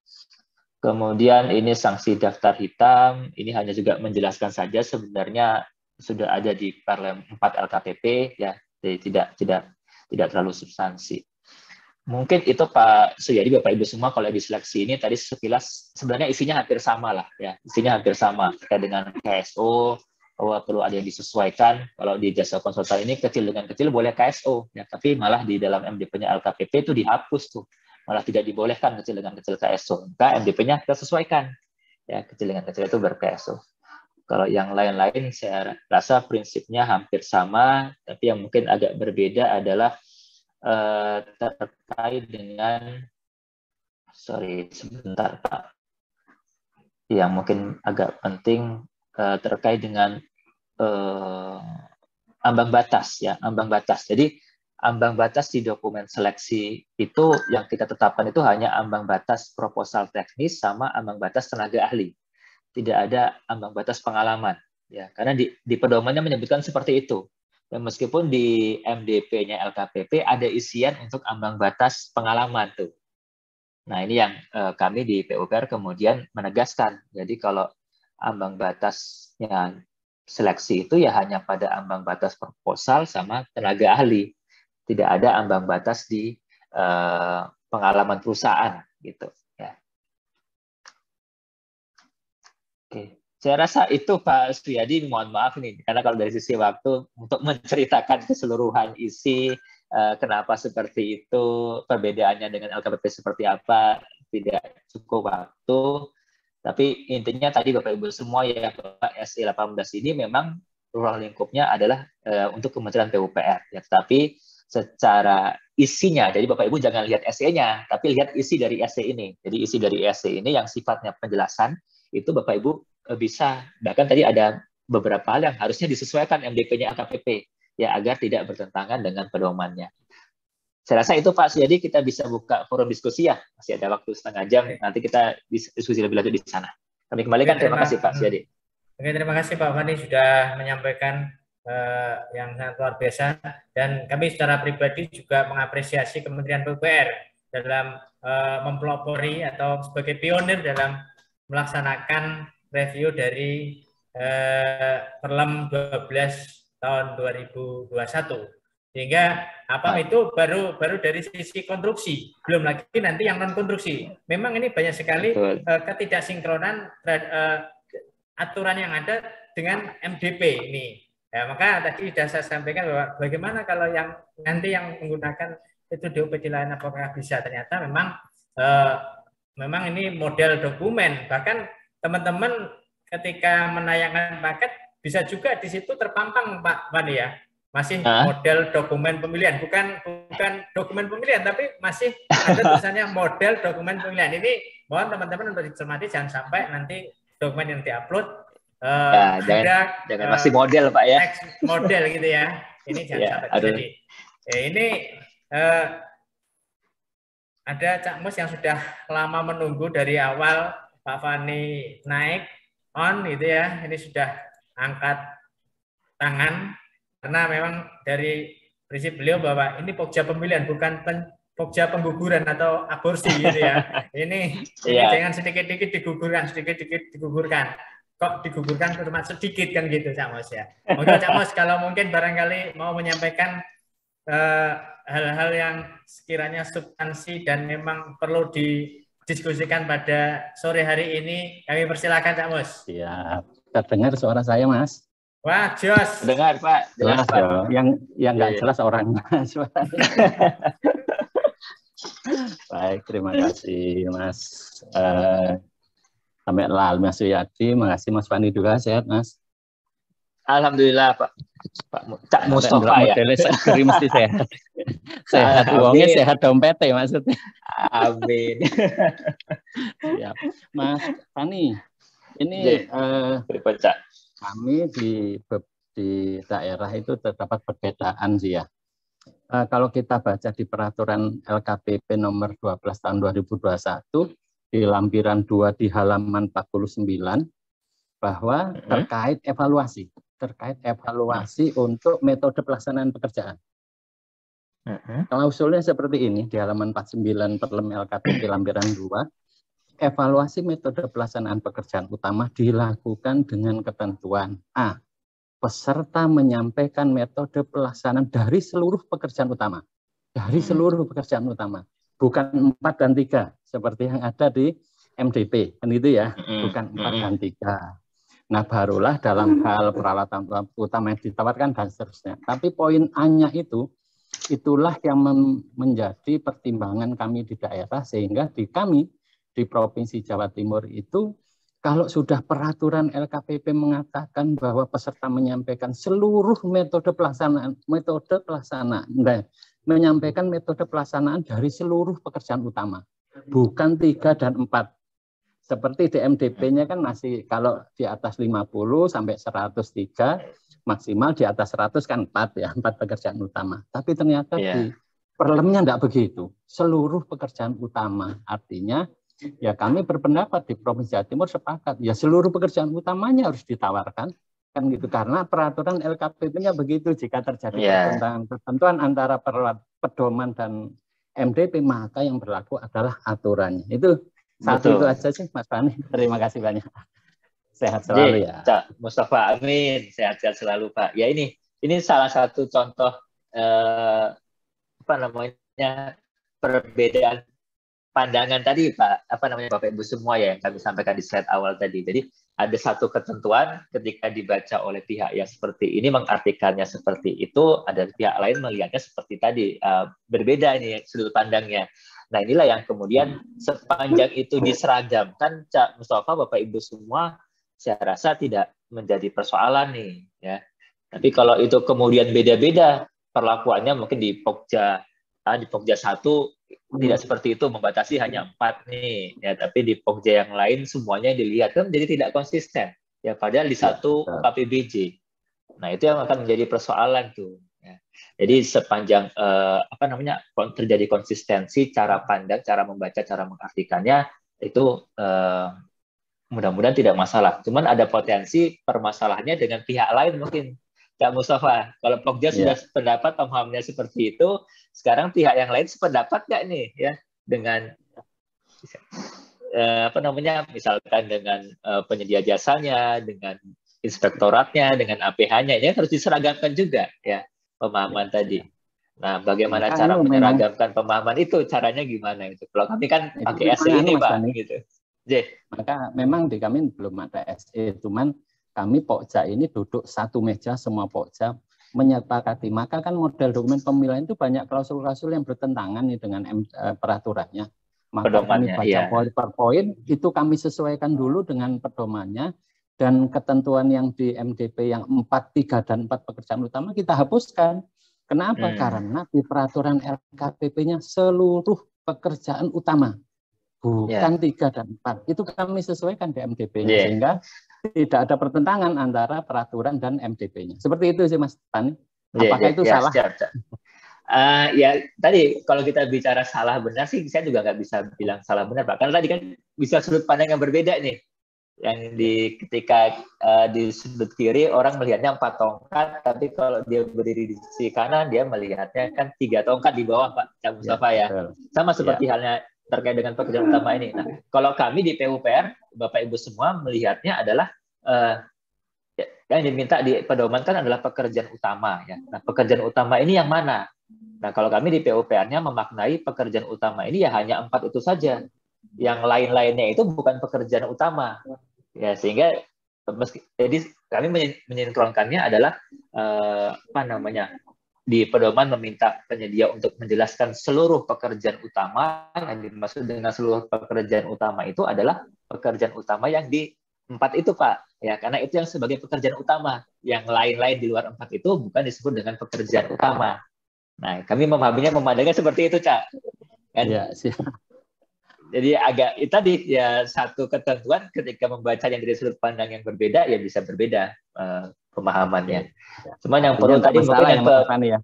Kemudian ini sanksi daftar hitam, ini hanya juga menjelaskan saja, sebenarnya sudah ada di Perlem 4 LKPP, ya, jadi tidak terlalu substansi. Mungkin itu Pak Suyadi, Bapak Ibu semua, kalau di seleksi ini tadi sekilas sebenarnya isinya hampir sama lah ya, isinya hampir sama terkait dengan KSO, bahwa perlu ada yang disesuaikan. Kalau di jasa konsultan ini kecil dengan kecil boleh KSO, ya, tapi malah di dalam MDP-nya LKPP itu dihapus tuh, malah tidak dibolehkan kecil dengan kecil KSO. Maka MDP-nya kita sesuaikan, ya kecil dengan kecil itu ber-KSO. Kalau yang lain-lain saya rasa prinsipnya hampir sama, tapi yang mungkin agak berbeda adalah terkait dengan, sebentar Pak, yang mungkin agak penting terkait dengan ambang batas, ya, ambang batas. Jadi ambang batas di dokumen seleksi itu yang kita tetapkan itu hanya ambang batas proposal teknis sama ambang batas tenaga ahli. Tidak ada ambang batas pengalaman, ya, karena di pedomannya menyebutkan seperti itu. Dan meskipun di MDP-nya LKPP ada isian untuk ambang batas pengalaman tuh. Nah, ini yang kami di PUPR kemudian menegaskan. Jadi kalau ambang batasnya seleksi itu ya hanya pada ambang batas proposal sama tenaga ahli. Tidak ada ambang batas di pengalaman perusahaan gitu. Ya. Oke. Saya rasa itu Pak Suyadi, mohon maaf nih, karena kalau dari sisi waktu untuk menceritakan keseluruhan isi, kenapa seperti itu, perbedaannya dengan LKPP seperti apa, tidak cukup waktu. Tapi intinya tadi Bapak Ibu semua ya, Bapak SE 18 ini memang ruang lingkupnya adalah untuk Kementerian PUPR. Ya, tapi secara isinya, jadi Bapak Ibu jangan lihat SE-nya, tapi lihat isi dari SE ini. Jadi isi dari SE ini yang sifatnya penjelasan, itu Bapak Ibu bisa, bahkan tadi ada beberapa hal yang harusnya disesuaikan MDP-nya LKPP, ya agar tidak bertentangan dengan pedomannya. Saya rasa itu Pak Suyadi, kita bisa buka forum diskusi ya, masih ada waktu setengah jam, nanti kita diskusi lebih lanjut di sana. Kami kembalikan, terima kasih Pak Suyadi. Oke, terima kasih Pak Fani sudah menyampaikan yang sangat luar biasa, dan kami secara pribadi juga mengapresiasi Kementerian PUPR dalam mempelopori atau sebagai pionir dalam melaksanakan review dari Perlem 12 tahun 2021. Sehingga itu baru dari sisi konstruksi, belum lagi nanti yang non konstruksi. Memang ini banyak sekali ketidaksinkronan aturan yang ada dengan MDP ini. Ya, maka tadi sudah saya sampaikan bahwa bagaimana kalau yang nanti yang menggunakan itu DOP lain, apakah bisa, ternyata memang ini model dokumen. Bahkan teman-teman ketika menayangkan paket bisa juga di situ terpampang Pak Fani ya, masih model dokumen pemilihan, bukan dokumen pemilihan, tapi masih ada tulisannya model dokumen pemilihan. Ini mohon teman-teman untuk dicermati, jangan sampai nanti dokumen yang diupload jangan masih model Pak ya, model gitu ya. Ini jangan sampai terjadi. Ini ada Cak Mus yang sudah lama menunggu dari awal Pak Fani naik on gitu ya, ini sudah angkat tangan karena memang dari prinsip beliau bahwa ini pokja pemilihan, bukan pokja pengguguran atau aborsi gitu ya. Ini jangan sedikit-sedikit digugurkan. Kok digugurkan cuma sedikit kan gitu Cak Mus ya. Monggo Cak Mus, kalau mungkin barangkali mau menyampaikan hal-hal yang sekiranya substansi dan memang perlu didiskusikan pada sore hari ini, kami persilakan Cak Mus. Siap. Terdengar suara saya, Mas? Wah, jos. Dengar Pak. Jelas Pak. Yang nggak jelas orang suaranya. Baik, terima kasih Mas. Sampai lalu Mas Suyadi, makasih Mas Fani juga, sehat Mas. Alhamdulillah Pak Cak Mustafa ya. Modelnya segeri mesti sehat. Sehat uangnya, sehat dompetnya maksudnya. Amin. Siap. Mas Fani, ini kami di daerah itu terdapat perbedaan sih ya. Kalau kita baca di peraturan LKPP nomor 12 tahun 2021 di lampiran 2 di halaman 49 bahwa terkait evaluasi untuk metode pelaksanaan pekerjaan. Klausulnya seperti ini di halaman 49 Perlem LKPP lampiran 2, evaluasi metode pelaksanaan pekerjaan utama dilakukan dengan ketentuan A. Peserta menyampaikan metode pelaksanaan dari seluruh pekerjaan utama. Dari seluruh pekerjaan utama. Bukan 4 dan 3 seperti yang ada di MDP. Kan itu ya, bukan 4 dan 3. Nah, barulah dalam hal peralatan utama yang ditawarkan dan seterusnya. Tapi poin A-nya itulah yang menjadi pertimbangan kami di daerah, sehingga kami di Provinsi Jawa Timur itu kalau sudah peraturan LKPP mengatakan bahwa peserta menyampaikan seluruh metode pelaksanaan, menyampaikan metode pelaksanaan dari seluruh pekerjaan utama, bukan 3 dan 4. Seperti di MDP-nya kan masih kalau di atas 50 sampai 103, maksimal di atas 100 kan 4 ya, 4 pekerjaan utama. Tapi ternyata di Perlemnya enggak begitu, seluruh pekerjaan utama. Artinya ya kami berpendapat di Provinsi Jawa Timur sepakat ya seluruh pekerjaan utamanya harus ditawarkan kan gitu, karena peraturan LKPP-nya begitu. Jika terjadi pertentangan antara pedoman dan MDP, maka yang berlaku adalah aturannya. Itu satu itu aja sih Mas Fani. Terima kasih banyak. Sehat selalu ya. Cak Mustafa, amin. Sehat-sehat selalu Pak. Ya ini salah satu contoh perbedaan pandangan tadi Pak, Bapak Ibu semua ya yang kami sampaikan di slide awal tadi. Jadi ada satu ketentuan ketika dibaca oleh pihak yang seperti ini mengartikannya seperti itu, ada pihak lain melihatnya seperti tadi, berbeda ini sudut pandangnya. Nah inilah yang kemudian sepanjang itu diseragamkan, Cak Mustafa, Bapak Ibu semua, saya rasa tidak menjadi persoalan nih ya. Tapi kalau itu kemudian beda-beda perlakuannya, mungkin di Pokja 1 tidak seperti itu, membatasi hanya 4 nih ya, tapi di Pokja yang lain semuanya dilihat, kan jadi tidak konsisten ya, padahal di satu KPBJ. Nah itu yang akan menjadi persoalan tuh ya. Jadi sepanjang terjadi konsistensi cara pandang, cara membaca, cara mengartikannya itu mudah-mudahan tidak masalah. Cuman ada potensi permasalahannya dengan pihak lain mungkin. Kak Mustafa, kalau Pokja sudah sependapat, pemahamannya seperti itu, sekarang pihak yang lain sependapat nggak nih ya dengan misalkan dengan penyedia jasanya, dengan inspektoratnya, dengan APH-nya, ini harus diseragamkan juga ya pemahaman tadi. Nah, bagaimana cara menyeragamkan pemahaman itu? Caranya gimana itu? Kalau kami kan pakai SE ini Pak, gitu. Maka memang di kami belum ada SE, cuman kami Pokja ini duduk satu meja, semua Pokja menyepakati. Maka kan model dokumen pemilihan itu banyak klausul-klausul yang bertentangan nih dengan peraturannya. Maka kami baca poin per poin, itu kami sesuaikan dulu dengan pedomannya, dan ketentuan yang di MDP yang 4, 3, dan 4 pekerjaan utama kita hapuskan. Kenapa? Karena di peraturan LKPP-nya seluruh pekerjaan utama, bukan 3 dan 4. Itu kami sesuaikan di MDP-nya, sehingga tidak ada pertentangan antara peraturan dan MDP-nya. Seperti itu sih Mas Tani. Apakah itu salah? Ya tadi kalau kita bicara salah benar sih, saya juga nggak bisa bilang salah benar Pak. Karena tadi kan bisa sudut pandang yang berbeda nih. Yang ketika di sudut kiri orang melihatnya 4 tongkat, tapi kalau dia berdiri di sisi kanan dia melihatnya kan 3 tongkat di bawah Pak Cak Mustafa ya. Sama seperti halnya terkait dengan pekerjaan utama ini. Nah, kalau kami di PUPR, Bapak Ibu semua melihatnya adalah yang diminta di pedoman kan adalah pekerjaan utama ya. Nah, pekerjaan utama ini yang mana? Nah, kalau kami di PUPR-nya memaknai pekerjaan utama ini ya hanya 4 itu saja. Yang lain-lainnya itu bukan pekerjaan utama. Ya, sehingga jadi kami menyinkronkannya adalah di pedoman meminta penyedia untuk menjelaskan seluruh pekerjaan utama. Yang dimaksud dengan seluruh pekerjaan utama itu adalah pekerjaan utama yang di 4 itu, Pak. Ya, karena itu yang sebagai pekerjaan utama. Yang lain-lain di luar 4 itu bukan disebut dengan pekerjaan utama. Nah, kami memandangnya seperti itu, Cak. Kan? Ya, siap. Jadi agak itu tadi ya, satu ketentuan ketika membacanya dari sudut pandang yang berbeda ya bisa berbeda pemahamannya. Cuman yang perlu tadi mungkin yang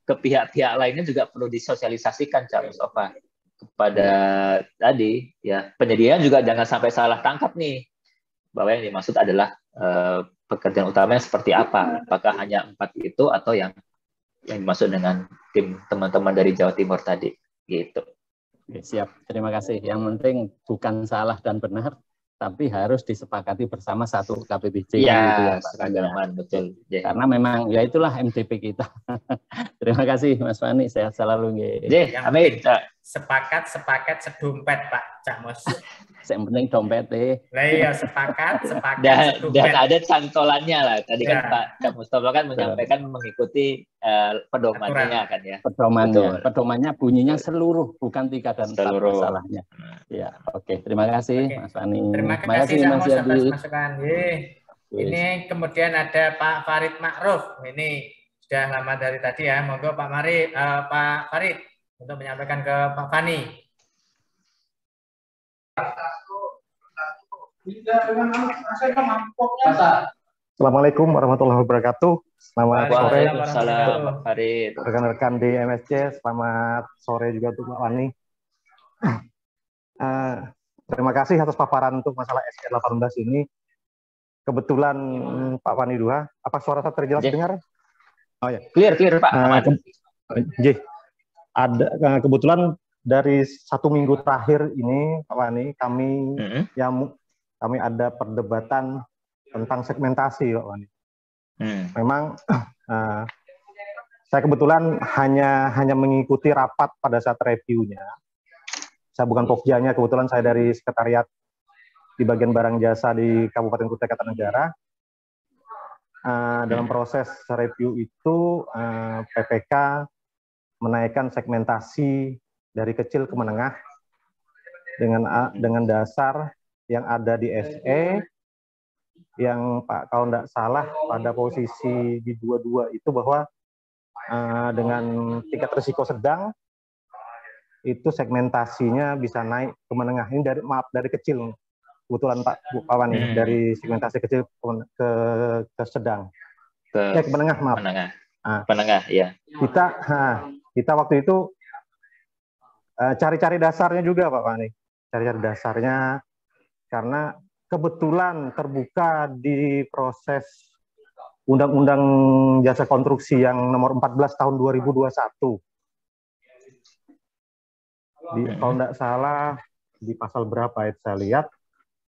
ke pihak-pihak lainnya juga perlu disosialisasikan, Cak Mustafa, kepada tadi ya, penyediaan juga jangan sampai salah tangkap nih bahwa yang dimaksud adalah pekerjaan utamanya seperti apa, apakah hanya 4 itu atau yang dimaksud dengan tim teman-teman dari Jawa Timur tadi gitu. Oke, siap, terima kasih. Yang penting bukan salah dan benar, tapi harus disepakati bersama satu KPBC. Ya, gitu ya, Pak. seragaman, betul. Yeah. Karena memang ya itulah MDP kita. Terima kasih Mas Fani, sehat selalu. Amin. Sepakat sedompet Pak Cak Mus. Yang penting dompet Nah, iya, sepakat dan ada cantolannya lah. Tadi kan Pak Cak Mustafa kan menyampaikan mengikuti pedomannya kan ya. Pedomannya bunyinya seluruh, bukan 3 dan 4 masalahnya. Ya, oke. Terima kasih Mas Fani. Terima kasih Mas atas masukan. Ini kemudian ada Pak Farid Ma'ruf. Ini sudah lama dari tadi ya. Monggo Pak Farid untuk menyampaikan ke Pak Fani. Assalamualaikum warahmatullahi wabarakatuh. Selamat sore Pak Farid, rekan-rekan di MSC. Selamat sore juga untuk Pak Fani. Terima kasih atas paparan untuk masalah SK 18 ini. Kebetulan Pak Fani Duha, apa suara saya terjelas dengar? Oh ya, clear Pak. Ada kebetulan dari 1 minggu terakhir ini Pak Fani, kami ada perdebatan tentang segmentasi Pak Fani. Memang saya kebetulan hanya mengikuti rapat pada saat reviewnya. Saya bukan pokjanya, kebetulan saya dari sekretariat di bagian barang jasa di Kabupaten Kutai Kartanegara. Dalam proses review itu PPK menaikkan segmentasi dari kecil ke menengah dengan dasar yang ada di SE yang Pak kalau tidak salah pada posisi di 22 itu bahwa dengan tingkat risiko sedang itu segmentasinya bisa naik ke menengah. Ini dari kecil kebetulan Pak Wani dari segmentasi kecil ke sedang ke menengah, maaf. Menengah ya. Kita waktu itu cari-cari dasarnya juga Pak Wani. Cari-cari dasarnya karena kebetulan terbuka di proses Undang-Undang Jasa Konstruksi yang nomor 14 tahun 2021. Kalau tidak salah di pasal berapa itu saya lihat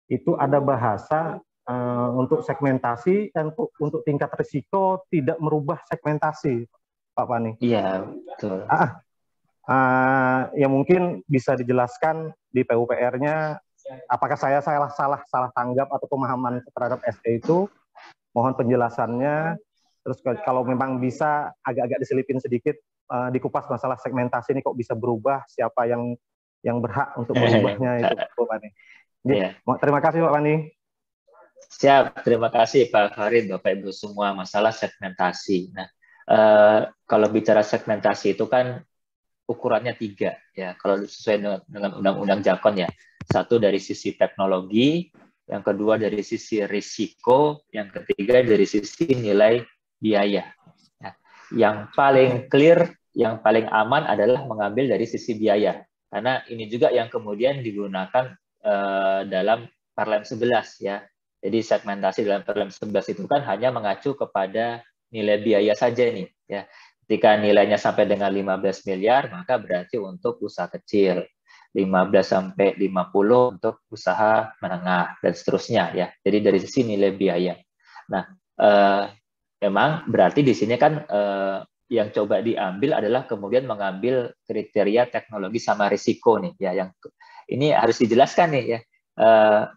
itu ada bahasa untuk segmentasi dan untuk tingkat risiko tidak merubah segmentasi, Pak Fani. Iya, betul. Ya mungkin bisa dijelaskan di PUPR-nya. Apakah saya salah tanggap atau pemahaman terhadap SE itu? Mohon penjelasannya. Terus kalau memang bisa agak-agak diselipin sedikit, dikupas masalah segmentasi ini kok bisa berubah, siapa yang berhak untuk merubahnya itu, Pak Fani. Terima kasih Pak Fani. Siap, terima kasih Pak Farid, Bapak Ibu semua. Masalah segmentasi. Nah, kalau bicara segmentasi itu kan ukurannya 3 ya. Kalau sesuai dengan Undang-Undang Jakon ya. 1 dari sisi teknologi, yang kedua dari sisi risiko, yang ketiga dari sisi nilai biaya. Nah, yang paling clear, yang paling aman adalah mengambil dari sisi biaya. Karena ini juga yang kemudian digunakan dalam Perlem 11 ya. Jadi segmentasi dalam Perlem 11 itu kan hanya mengacu kepada nilai biaya saja nih ya. Ketika nilainya sampai dengan 15 miliar, maka berarti untuk usaha kecil. 15 sampai 50 untuk usaha menengah dan seterusnya ya. Jadi dari sisi nilai biaya. Nah, memang berarti di sini kan yang coba diambil adalah kemudian mengambil kriteria teknologi sama risiko nih ya. Yang ini harus dijelaskan nih ya.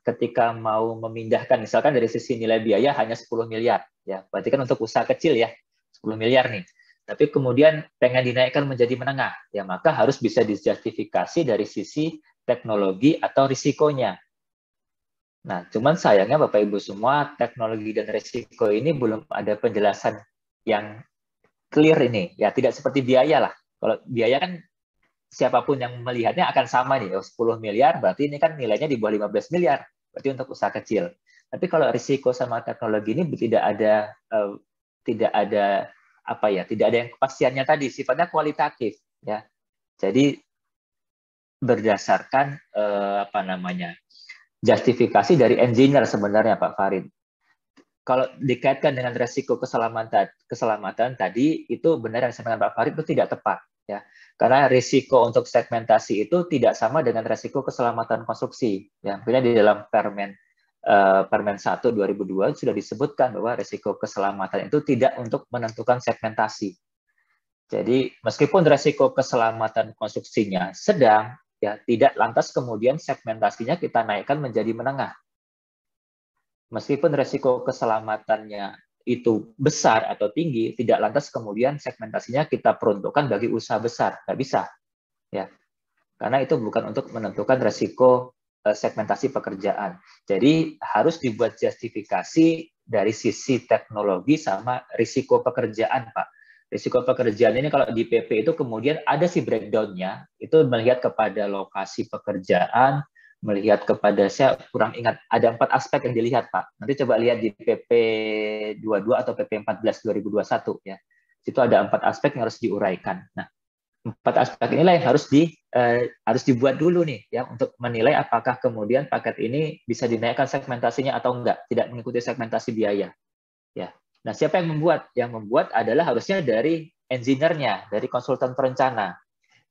Ketika mau memindahkan misalkan dari sisi nilai biaya hanya 10 miliar ya. Berarti kan untuk usaha kecil ya 10 miliar nih. tapi kemudian pengen dinaikkan menjadi menengah, ya maka harus bisa dijustifikasi dari sisi teknologi atau risikonya. Nah, cuman sayangnya Bapak Ibu semua, teknologi dan risiko ini belum ada penjelasan yang clear ini. Ya, tidak seperti biaya lah. Kalau biaya kan siapapun yang melihatnya akan sama nih, 10 miliar berarti ini kan nilainya di bawah 15 miliar, berarti untuk usaha kecil. Tapi kalau risiko sama teknologi ini tidak ada apa ya, tidak ada yang kepastiannya tadi, sifatnya kualitatif ya. Jadi berdasarkan apa namanya, justifikasi dari engineer sebenarnya Pak Farid. Kalau dikaitkan dengan resiko keselamatan tadi, itu benar yang disampaikan Pak Farid itu tidak tepat ya. Karena risiko untuk segmentasi itu tidak sama dengan risiko keselamatan konstruksi. Ya, makanya di dalam Permen 1 2002 sudah disebutkan bahwa risiko keselamatan itu tidak untuk menentukan segmentasi. Jadi meskipun risiko keselamatan konstruksinya sedang, ya tidak lantas kemudian segmentasinya kita naikkan menjadi menengah. Meskipun risiko keselamatannya itu besar atau tinggi, tidak lantas kemudian segmentasinya kita peruntukkan bagi usaha besar, nggak bisa, ya, karena itu bukan untuk menentukan risiko segmentasi pekerjaan. Jadi harus dibuat justifikasi dari sisi teknologi sama risiko pekerjaan, Pak. Risiko pekerjaan ini kalau di PP itu kemudian ada sih breakdown-nya, itu melihat kepada lokasi pekerjaan, melihat kepada, saya kurang ingat, ada 4 aspek yang dilihat Pak. Nanti coba lihat di PP 22 atau PP 14 2021 ya. Itu ada 4 aspek yang harus diuraikan. Nah, 4 aspek inilah yang harus dibuat dulu nih ya untuk menilai apakah kemudian paket ini bisa dinaikkan segmentasinya atau enggak, tidak mengikuti segmentasi biaya. Ya. Nah, siapa yang membuat? Yang membuat adalah harusnya dari engineer-nya, dari konsultan perencana.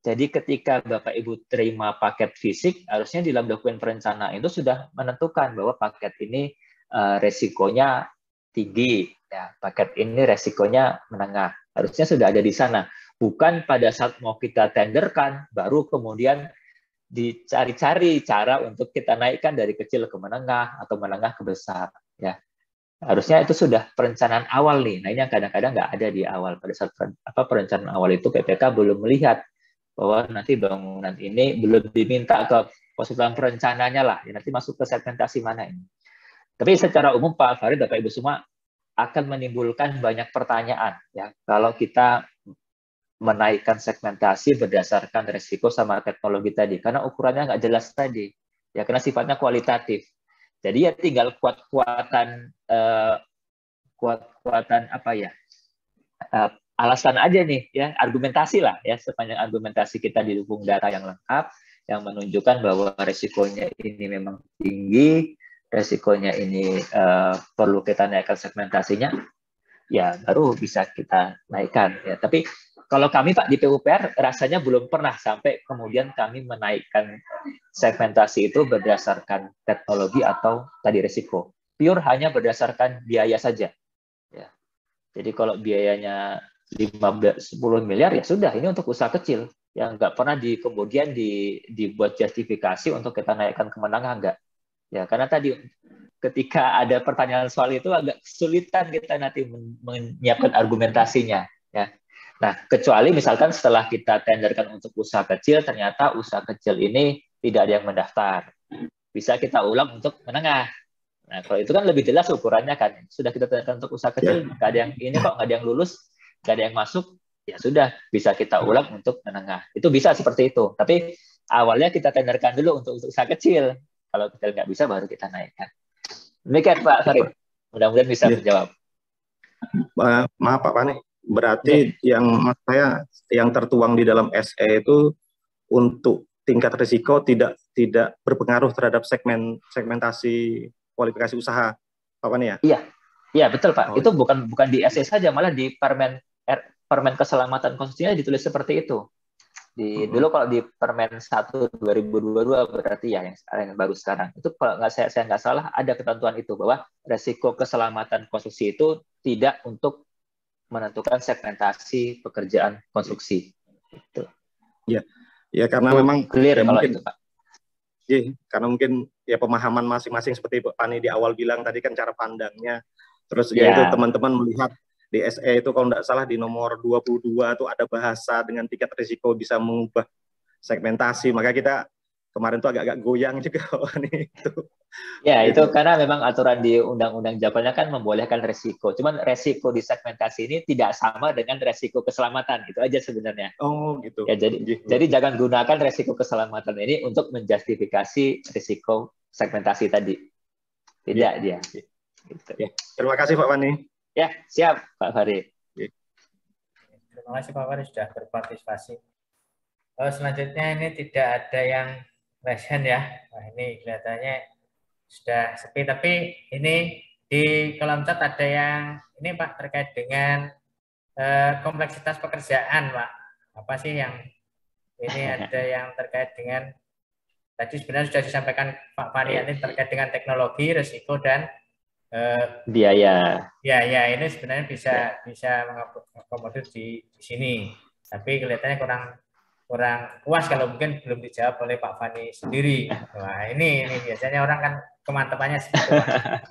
Jadi ketika Bapak Ibu terima paket fisik, harusnya di dalam dokumen perencanaan itu sudah menentukan bahwa paket ini resikonya tinggi, ya, paket ini resikonya menengah. Harusnya sudah ada di sana. Bukan pada saat mau kita tenderkan, baru kemudian dicari-cari cara untuk kita naikkan dari kecil ke menengah atau menengah ke besar. Ya. Harusnya itu sudah perencanaan awal nih. Nah ini yang kadang-kadang nggak ada di awal. Pada saat perencanaan awal itu PPK belum melihat bahwa nanti bangunan ini belum diminta ke konsultan perencananya lah, ya, nanti masuk ke segmentasi mana ini. Tapi secara umum Pak Farid, Bapak Ibu semua akan menimbulkan banyak pertanyaan ya kalau kita menaikkan segmentasi berdasarkan risiko sama teknologi tadi, karena ukurannya nggak jelas tadi, ya karena sifatnya kualitatif. Jadi ya tinggal kuat-kuatan apa ya? Alasan aja nih ya, argumentasi lah ya, sepanjang argumentasi kita didukung data yang lengkap yang menunjukkan bahwa resikonya ini memang tinggi, resikonya ini perlu kita naikkan segmentasinya, ya baru bisa kita naikkan ya. Tapi kalau kami Pak di PUPR rasanya belum pernah sampai kemudian kami menaikkan segmentasi itu berdasarkan teknologi atau tadi risiko, pure hanya berdasarkan biaya saja ya. Jadi kalau biayanya 10 miliar ya sudah, ini untuk usaha kecil yang nggak pernah kemudian dibuat justifikasi untuk kita naikkan ke menengah, enggak ya, karena tadi ketika ada pertanyaan soal itu agak kesulitan kita nanti menyiapkan argumentasinya ya. Nah kecuali misalkan setelah kita tenderkan untuk usaha kecil ternyata usaha kecil ini tidak ada yang mendaftar, bisa kita ulang untuk menengah. Nah kalau itu kan lebih jelas ukurannya kan, sudah kita tenderkan untuk usaha kecil nggak ada yang ini kok, nggak ada yang lulus, nggak ada yang masuk, ya sudah bisa kita ulang untuk menengah. Itu bisa seperti itu. Tapi awalnya kita tenderkan dulu untuk usaha kecil. Kalau kecil nggak bisa, baru kita naikkan. Demikian Pak Farid. Mudah-mudahan bisa menjawab. Maaf Pak Pani, berarti yang tertuang di dalam SE itu untuk tingkat risiko tidak berpengaruh terhadap segmentasi kualifikasi usaha, Pak Pani ya? Iya betul Pak. Itu bukan di SE saja, malah di Permen Keselamatan Konstruksinya ditulis seperti itu. Dulu kalau di Permen 1 2022 berarti ya yang baru sekarang. Itu kalau saya nggak salah ada ketentuan itu bahwa resiko keselamatan konstruksi itu tidak untuk menentukan segmentasi pekerjaan konstruksi. Itu. Ya karena itu memang clear ya kalau mungkin, itu Pak. Ya, karena mungkin ya pemahaman masing-masing seperti Pak Pani di awal bilang tadi kan cara pandangnya. Terus ya itu teman-teman melihat Di SE itu kalau tidak salah di nomor 22 itu ada bahasa dengan tingkat risiko bisa mengubah segmentasi. Maka kita kemarin tuh agak-agak goyang juga nih itu. Ya, itu karena memang aturan di undang-undang Japannya kan membolehkan resiko. Cuman resiko di segmentasi ini tidak sama dengan resiko keselamatan. Itu aja sebenarnya. Oh, gitu. Ya, jadi jangan gunakan resiko keselamatan ini untuk menjustifikasi risiko segmentasi tadi. Tidak dia. Gitu. Ya. Terima kasih Pak Fani. Ya, siap Pak Farid. Terima kasih Pak Farid sudah berpartisipasi. Selanjutnya ini tidak ada yang resen ya. Nah, ini kelihatannya sudah sepi, tapi ini di kolom chat ada yang ini Pak terkait dengan kompleksitas pekerjaan Pak. Apa sih yang ini ada yang terkait dengan tadi sebenarnya sudah disampaikan Pak Fani ini terkait dengan teknologi, risiko dan biaya. Ya, ini sebenarnya bisa mengakomodir di sini. Tapi kelihatannya kurang puas kalau mungkin belum dijawab oleh Pak Fani sendiri. Wah, ini biasanya orang kan kemantapannya seperti itu, Pak.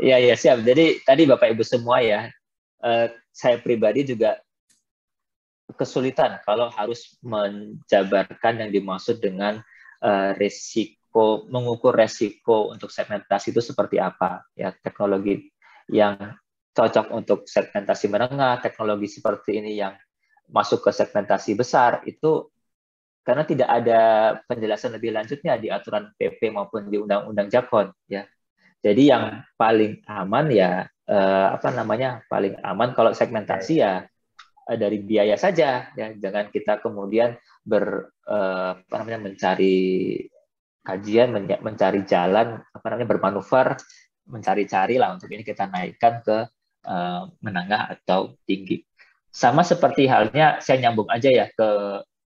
Iya, siap. Jadi tadi Bapak Ibu semua ya, saya pribadi juga kesulitan kalau harus menjabarkan yang dimaksud dengan risiko, mengukur resiko untuk segmentasi itu seperti apa. Ya, teknologi yang cocok untuk segmentasi menengah, teknologi seperti ini yang masuk ke segmentasi besar, itu karena tidak ada penjelasan lebih lanjutnya di aturan PP maupun di Undang-Undang Jakon. Ya. Jadi yang paling aman ya, paling aman kalau segmentasi ya dari biaya saja, ya. Jangan kita kemudian mencari kajian, mencari jalan, bermanuver, mencari-cari lah untuk ini kita naikkan ke menengah atau tinggi. Sama seperti halnya, saya nyambung aja ya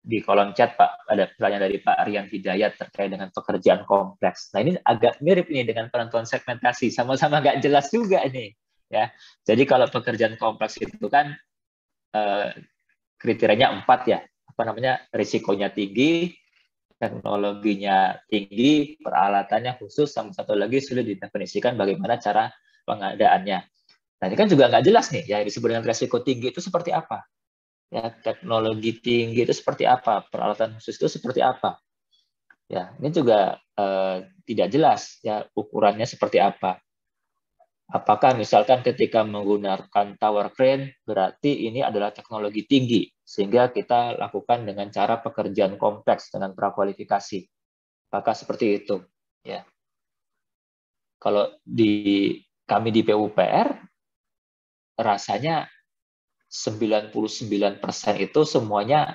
di kolom chat Pak, ada pertanyaan dari Pak Aryan Hidayat terkait dengan pekerjaan kompleks. Nah, ini agak mirip nih dengan penentuan segmentasi, sama-sama nggak jelas juga ini, ya. Jadi kalau pekerjaan kompleks itu kan kriterianya 4 ya, risikonya tinggi, teknologinya tinggi, peralatannya khusus, sama satu lagi sulit didefinisikan bagaimana cara pengadaannya. Nah, ini kan juga nggak jelas nih, ya disebut dengan risiko tinggi itu seperti apa? Ya, teknologi tinggi itu seperti apa? Peralatan khusus itu seperti apa? Ya, ini juga tidak jelas ya ukurannya seperti apa. Apakah misalkan ketika menggunakan tower crane berarti ini adalah teknologi tinggi sehingga kita lakukan dengan cara pekerjaan kompleks dengan prakualifikasi. Apakah seperti itu? Ya. Kalau kami di PUPR rasanya 99% itu semuanya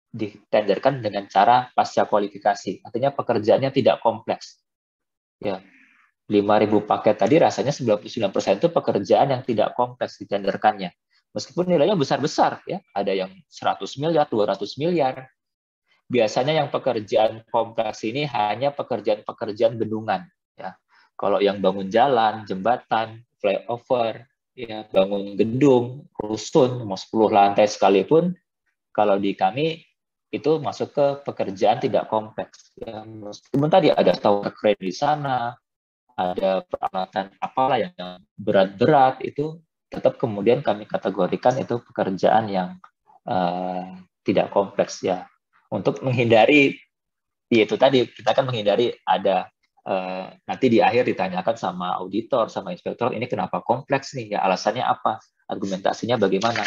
ditenderkan dengan cara pasca kualifikasi. Artinya pekerjaannya tidak kompleks. Ya. 5.000 paket tadi rasanya 99% itu pekerjaan yang tidak kompleks ditenderkannya. Meskipun nilainya besar-besar ya, ada yang 100 miliar, 200 miliar. Biasanya yang pekerjaan kompleks ini hanya pekerjaan-pekerjaan bendungan ya. Kalau yang bangun jalan, jembatan, flyover, ya, bangun gedung, rusun, mau 10 lantai sekalipun, kalau di kami itu masuk ke pekerjaan tidak kompleks. Ya, meskipun tadi ada tower crane di sana, ada peralatan apalah yang berat-berat, itu tetap kemudian kami kategorikan itu pekerjaan yang tidak kompleks ya. Untuk menghindari, itu tadi kita kan menghindari ada nanti di akhir ditanyakan sama auditor, sama inspektor, ini kenapa kompleks nih ya, alasannya apa, argumentasinya bagaimana.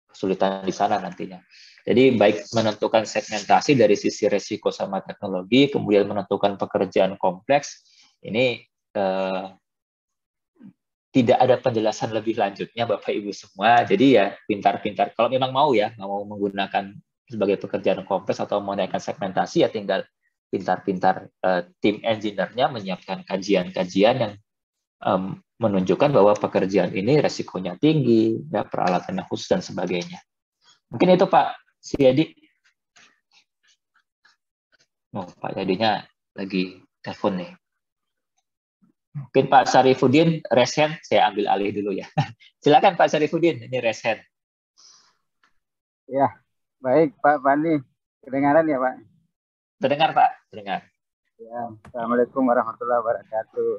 Kesulitan di sana nantinya. Jadi baik menentukan segmentasi dari sisi resiko sama teknologi, kemudian menentukan pekerjaan kompleks, ini tidak ada penjelasan lebih lanjutnya Bapak Ibu semua. Jadi ya pintar-pintar. Kalau memang mau menggunakan sebagai pekerjaan kompleks atau menaikkan segmentasi, ya tinggal pintar-pintar tim engineer-nya menyiapkan kajian-kajian yang menunjukkan bahwa pekerjaan ini resikonya tinggi, ya, peralatannya khusus dan sebagainya. Mungkin itu Pak Siyadi. Oh, Pak Yadinya lagi telepon nih. Mungkin Pak Syarifuddin, resen, saya ambil alih dulu ya. Silakan Pak Syarifuddin, ini resen. Ya, baik Pak Fani. Kedengaran ya Pak? Terdengar Pak, terdengar. Ya, Assalamualaikum warahmatullahi wabarakatuh.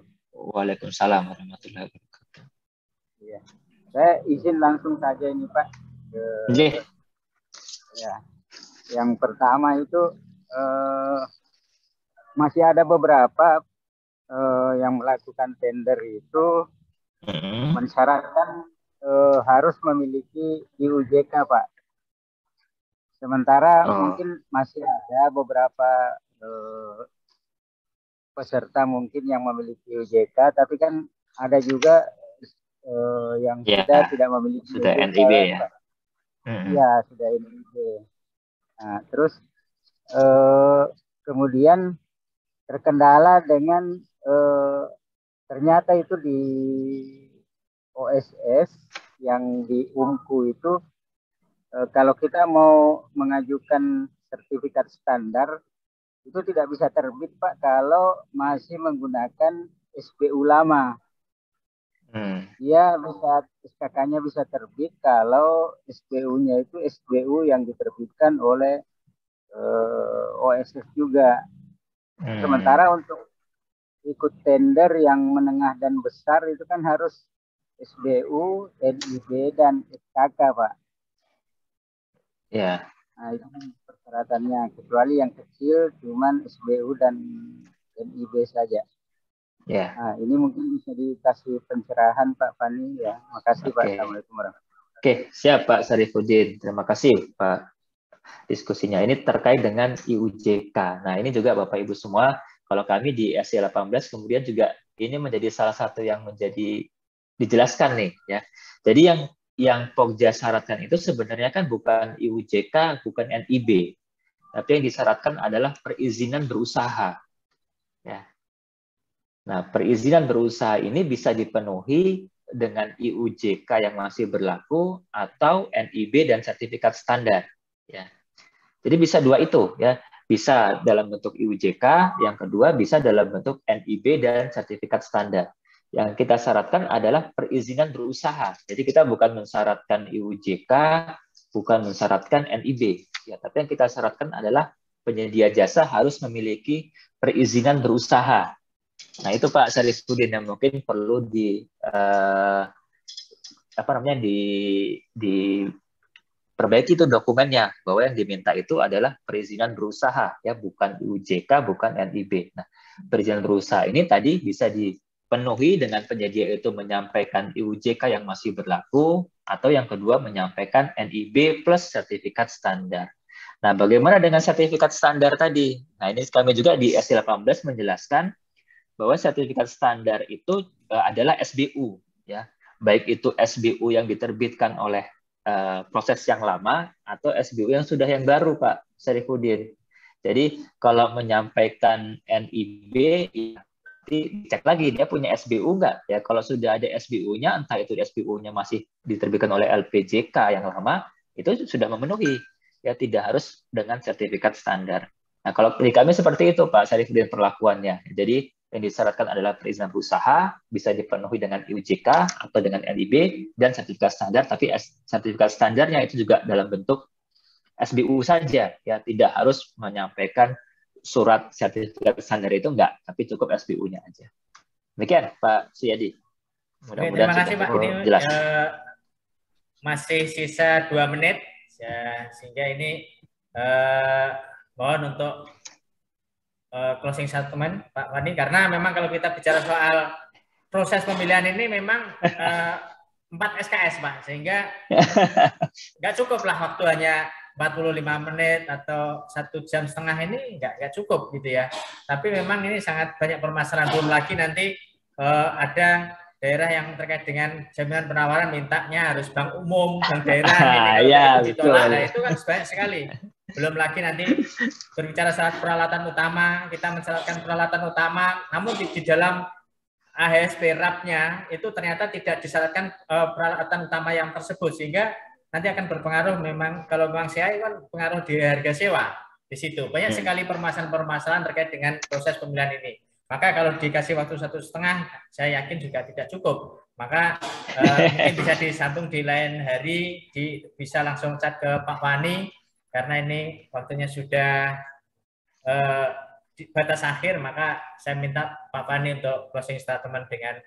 Waalaikumsalam warahmatullahi wabarakatuh. Ya. Saya izin langsung saja ini Pak. Ya. Yang pertama itu masih ada beberapa yang melakukan tender itu mensyaratkan harus memiliki IUJK Pak. Sementara mungkin masih ada beberapa peserta mungkin yang memiliki IUJK, tapi kan ada juga yang sudah tidak memiliki sudah IUJK, NIB ya. Pak. Ya, sudah NIB. Nah, terus kemudian terkendala dengan ternyata itu di OSS yang di UMKU itu kalau kita mau mengajukan sertifikat standar itu tidak bisa terbit Pak kalau masih menggunakan SPU lama. Dia bisa SKK-nya bisa terbit kalau SPU-nya itu SPU yang diterbitkan oleh OSS juga. Sementara untuk ikut tender yang menengah dan besar itu kan harus SBU, NIB, dan SKK Pak. Ya. Nah itu persyaratannya. Kecuali yang kecil cuman SBU dan NIB saja. Ya. Nah, ini mungkin bisa dikasih pencerahan Pak Fani ya. Makasih Pak. Assalamualaikum warahmatullahi wabarakatuh. Oke, siap Pak Sarifuddin. Terima kasih Pak diskusinya. Ini terkait dengan IUJK. Nah, ini juga Bapak Ibu semua, kalau kami di SC18 kemudian juga ini menjadi salah satu yang menjadi dijelaskan nih ya. Jadi yang Pokja syaratkan itu sebenarnya kan bukan IUJK, bukan NIB. Tapi yang disyaratkan adalah perizinan berusaha. Ya. Nah, perizinan berusaha ini bisa dipenuhi dengan IUJK yang masih berlaku atau NIB dan sertifikat standar. Ya. Jadi bisa dua itu, ya. Bisa dalam bentuk IUJK, yang kedua bisa dalam bentuk NIB dan sertifikat standar. Yang kita syaratkan adalah perizinan berusaha. Jadi kita bukan mensyaratkan IUJK, bukan mensyaratkan NIB. Ya, tapi yang kita syaratkan adalah penyedia jasa harus memiliki perizinan berusaha. Nah, itu Pak Sarifuddin yang mungkin perlu diperbaiki itu dokumennya, bahwa yang diminta itu adalah perizinan berusaha, ya, bukan IUJK, bukan NIB. Nah, perizinan berusaha ini tadi bisa dipenuhi dengan penyedia itu menyampaikan IUJK yang masih berlaku, atau yang kedua menyampaikan NIB plus sertifikat standar. Nah, bagaimana dengan sertifikat standar tadi? Nah, ini kami juga di SC18 menjelaskan bahwa sertifikat standar itu adalah SBU, ya, baik itu SBU yang diterbitkan oleh proses yang lama atau SBU yang sudah yang baru, Pak Sarifuddin. Jadi kalau menyampaikan NIB, ya, dicek lagi dia punya SBU nggak, ya. Kalau sudah ada SBU-nya, entah itu SBU-nya masih diterbitkan oleh LPJK yang lama, itu sudah memenuhi, ya, tidak harus dengan sertifikat standar. Nah, kalau di kami seperti itu, Pak Sarifuddin, perlakuannya. Jadi yang disyaratkan adalah perizinan berusaha, bisa dipenuhi dengan IUJK atau dengan NIB, dan sertifikat standar, tapi sertifikat standarnya itu juga dalam bentuk SBU saja, ya, tidak harus menyampaikan surat sertifikat standar itu, enggak, tapi cukup SBU-nya aja. Demikian, Pak Suyadi. Mudah-mudahan terima kasih Pak. Ini jelas. Masih sisa 2 menit, ya, sehingga ini mohon untuk closing statement Pak Wani, karena memang kalau kita bicara soal proses pemilihan ini memang 4 SKS Pak, sehingga nggak cukup lah waktu hanya 45 menit atau 1,5 jam ini nggak cukup gitu ya. Tapi memang ini sangat banyak permasalahan, belum lagi nanti ada daerah yang terkait dengan jaminan penawaran mintanya harus bank umum, bank daerah, ini kalau ya, itu ditolak, nah itu kan banyak sekali. Belum lagi nanti berbicara soal peralatan utama, kita mensyaratkan peralatan utama, namun di dalam AHSP RAP-nya itu ternyata tidak disyaratkan peralatan utama yang tersebut, sehingga nanti akan berpengaruh memang, kalau memang CI kan pengaruh di harga sewa di situ. Banyak sekali permasalahan-permasalahan terkait dengan proses pemilihan ini. Maka kalau dikasih waktu 1,5, saya yakin juga tidak cukup. Maka mungkin bisa disambung di lain hari, bisa langsung chat ke Pak Wani, karena ini waktunya sudah di batas akhir, maka saya minta Pak Wani untuk closing statement dengan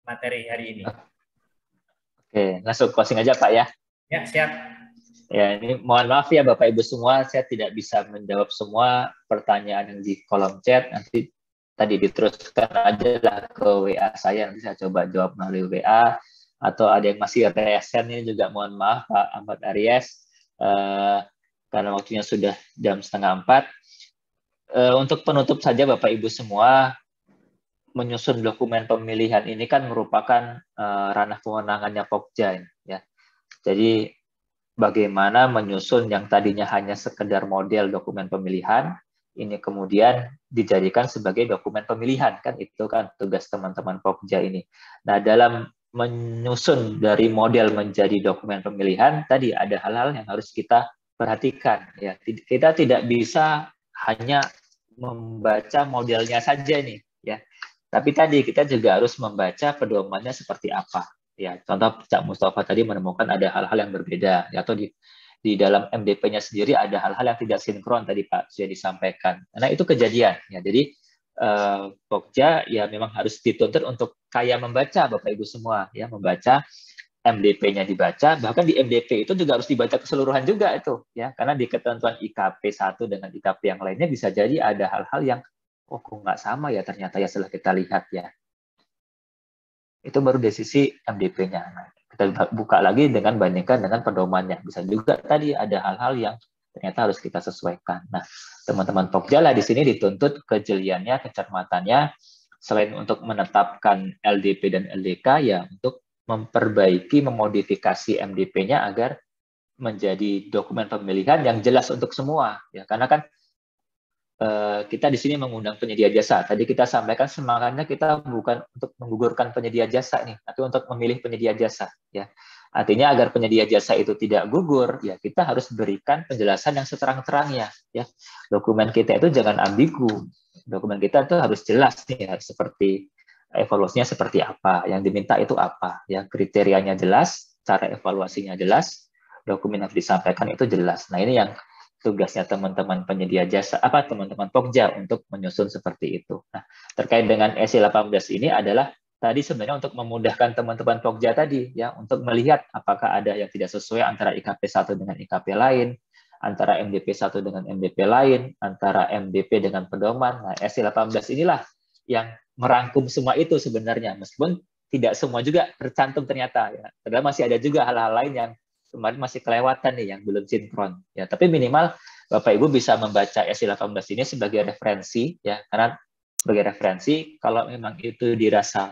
materi hari ini. Oke, langsung closing aja Pak ya. Ya, siap. Ya, ini mohon maaf ya Bapak Ibu semua, saya tidak bisa menjawab semua pertanyaan yang di kolom chat. Nanti tadi diteruskan aja lah ke WA saya, nanti saya coba jawab melalui WA. Atau ada yang masih resen ini juga mohon maaf Pak Ahmad Aries, karena waktunya sudah jam 3:30. Untuk penutup saja Bapak Ibu semua, menyusun dokumen pemilihan ini kan merupakan ranah kewenangannya Pokja ya. Jadi bagaimana menyusun yang tadinya hanya sekedar model dokumen pemilihan, ini kemudian dijadikan sebagai dokumen pemilihan, kan itu kan tugas teman-teman Pokja ini. Nah, dalam menyusun dari model menjadi dokumen pemilihan, tadi ada hal-hal yang harus kita perhatikan. Ya, kita tidak bisa hanya membaca modelnya saja nih, ya. Tapi tadi kita juga harus membaca pedomannya seperti apa. Ya, contoh Cak Mustafa tadi menemukan ada hal-hal yang berbeda, ya, atau di dalam MDP-nya sendiri ada hal-hal yang tidak sinkron tadi Pak sudah disampaikan. Nah itu kejadian. Ya, jadi Pokja ya memang harus dituntut untuk kaya membaca Bapak Ibu semua, ya, membaca MDP-nya dibaca, bahkan di MDP itu juga harus dibaca keseluruhan juga itu, ya, karena di ketentuan IKP 1 dengan IKP yang lainnya bisa jadi ada hal-hal yang kok nggak sama ya ternyata ya setelah kita lihat ya. Itu baru dari sisi MDP-nya. Nah, kita buka lagi dengan bandingkan dengan pedomannya. Bisa juga tadi ada hal-hal yang ternyata harus kita sesuaikan. Nah, teman-teman Pokja lah di sini dituntut kejeliannya, kecermatannya, selain untuk menetapkan LDP dan LDK, ya untuk memperbaiki, memodifikasi MDP-nya agar menjadi dokumen pemilihan yang jelas untuk semua. Ya, karena kan kita di sini mengundang penyedia jasa. Tadi kita sampaikan semangatnya kita bukan untuk menggugurkan penyedia jasa nih, tapi untuk memilih penyedia jasa. Ya, artinya agar penyedia jasa itu tidak gugur, ya kita harus berikan penjelasan yang seterang-terangnya. Ya, dokumen kita itu jangan ambigu. Dokumen kita itu harus jelas nih, harus seperti evaluasinya seperti apa, yang diminta itu apa. Ya, kriterianya jelas, cara evaluasinya jelas, dokumen yang disampaikan itu jelas. Nah ini yang tugasnya teman-teman penyedia jasa, teman-teman Pokja untuk menyusun seperti itu. Nah, terkait dengan SI 18 ini adalah tadi sebenarnya untuk memudahkan teman-teman Pokja tadi, ya, untuk melihat apakah ada yang tidak sesuai antara IKP 1 dengan IKP lain, antara MDP 1 dengan MDP lain, antara MDP dengan pedoman. Nah, SI 18 inilah yang merangkum semua itu sebenarnya, meskipun tidak semua juga tercantum ternyata. Ya. Ternyata masih ada juga hal-hal lain yang kemarin masih kelewatan nih yang belum sinkron ya, tapi minimal Bapak Ibu bisa membaca SI 18 ini sebagai referensi ya, karena sebagai referensi kalau memang itu dirasa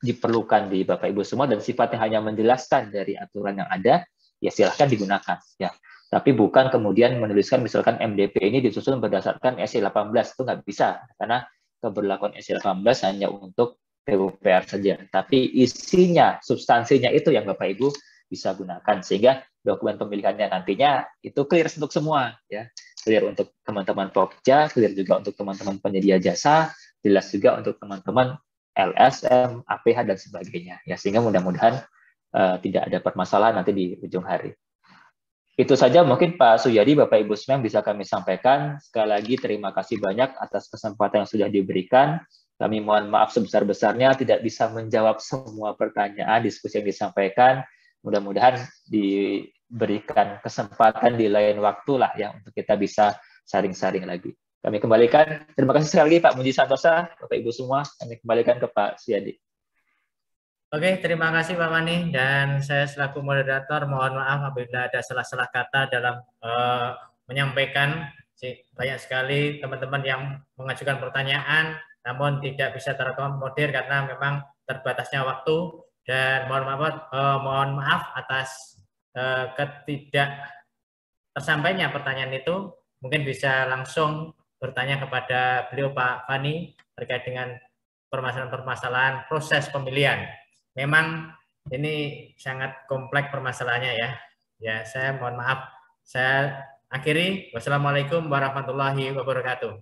diperlukan di Bapak Ibu semua dan sifatnya hanya menjelaskan dari aturan yang ada, ya silahkan digunakan ya, tapi bukan kemudian menuliskan misalkan MDP ini disusun berdasarkan SI 18, itu nggak bisa karena keberlakuan SI 18 hanya untuk PUPR saja, tapi isinya, substansinya itu yang Bapak Ibu bisa gunakan sehingga dokumen pemilihannya nantinya itu clear untuk semua ya, clear untuk teman-teman Pokja, clear juga untuk teman-teman penyedia jasa, jelas juga untuk teman-teman LSM, APH dan sebagainya ya, sehingga mudah-mudahan tidak ada permasalahan nanti di ujung hari. Itu saja mungkin Pak Suyadi, Bapak Ibu semua yang bisa kami sampaikan. Sekali lagi terima kasih banyak atas kesempatan yang sudah diberikan. Kami mohon maaf sebesar-besarnya tidak bisa menjawab semua pertanyaan diskusi yang disampaikan. Mudah-mudahan diberikan kesempatan di lain waktu lah ya untuk kita bisa saring-saring lagi. Kami kembalikan, terima kasih sekali lagi Pak Muji Santosa, Bapak Ibu semua, kami kembalikan ke Pak Suyadi. Oke, terima kasih Pak Mani, dan saya selaku moderator mohon maaf apabila ada salah-salah kata dalam menyampaikan. Banyak sekali teman-teman yang mengajukan pertanyaan, namun tidak bisa terakomodir karena memang terbatasnya waktu. Dan mohon maaf atas ketidak tersampainya pertanyaan itu. Mungkin bisa langsung bertanya kepada beliau Pak Fani terkait dengan permasalahan-permasalahan proses pemilihan. Memang ini sangat kompleks permasalahannya ya. Ya, saya mohon maaf. Saya akhiri. Wassalamualaikum warahmatullahi wabarakatuh.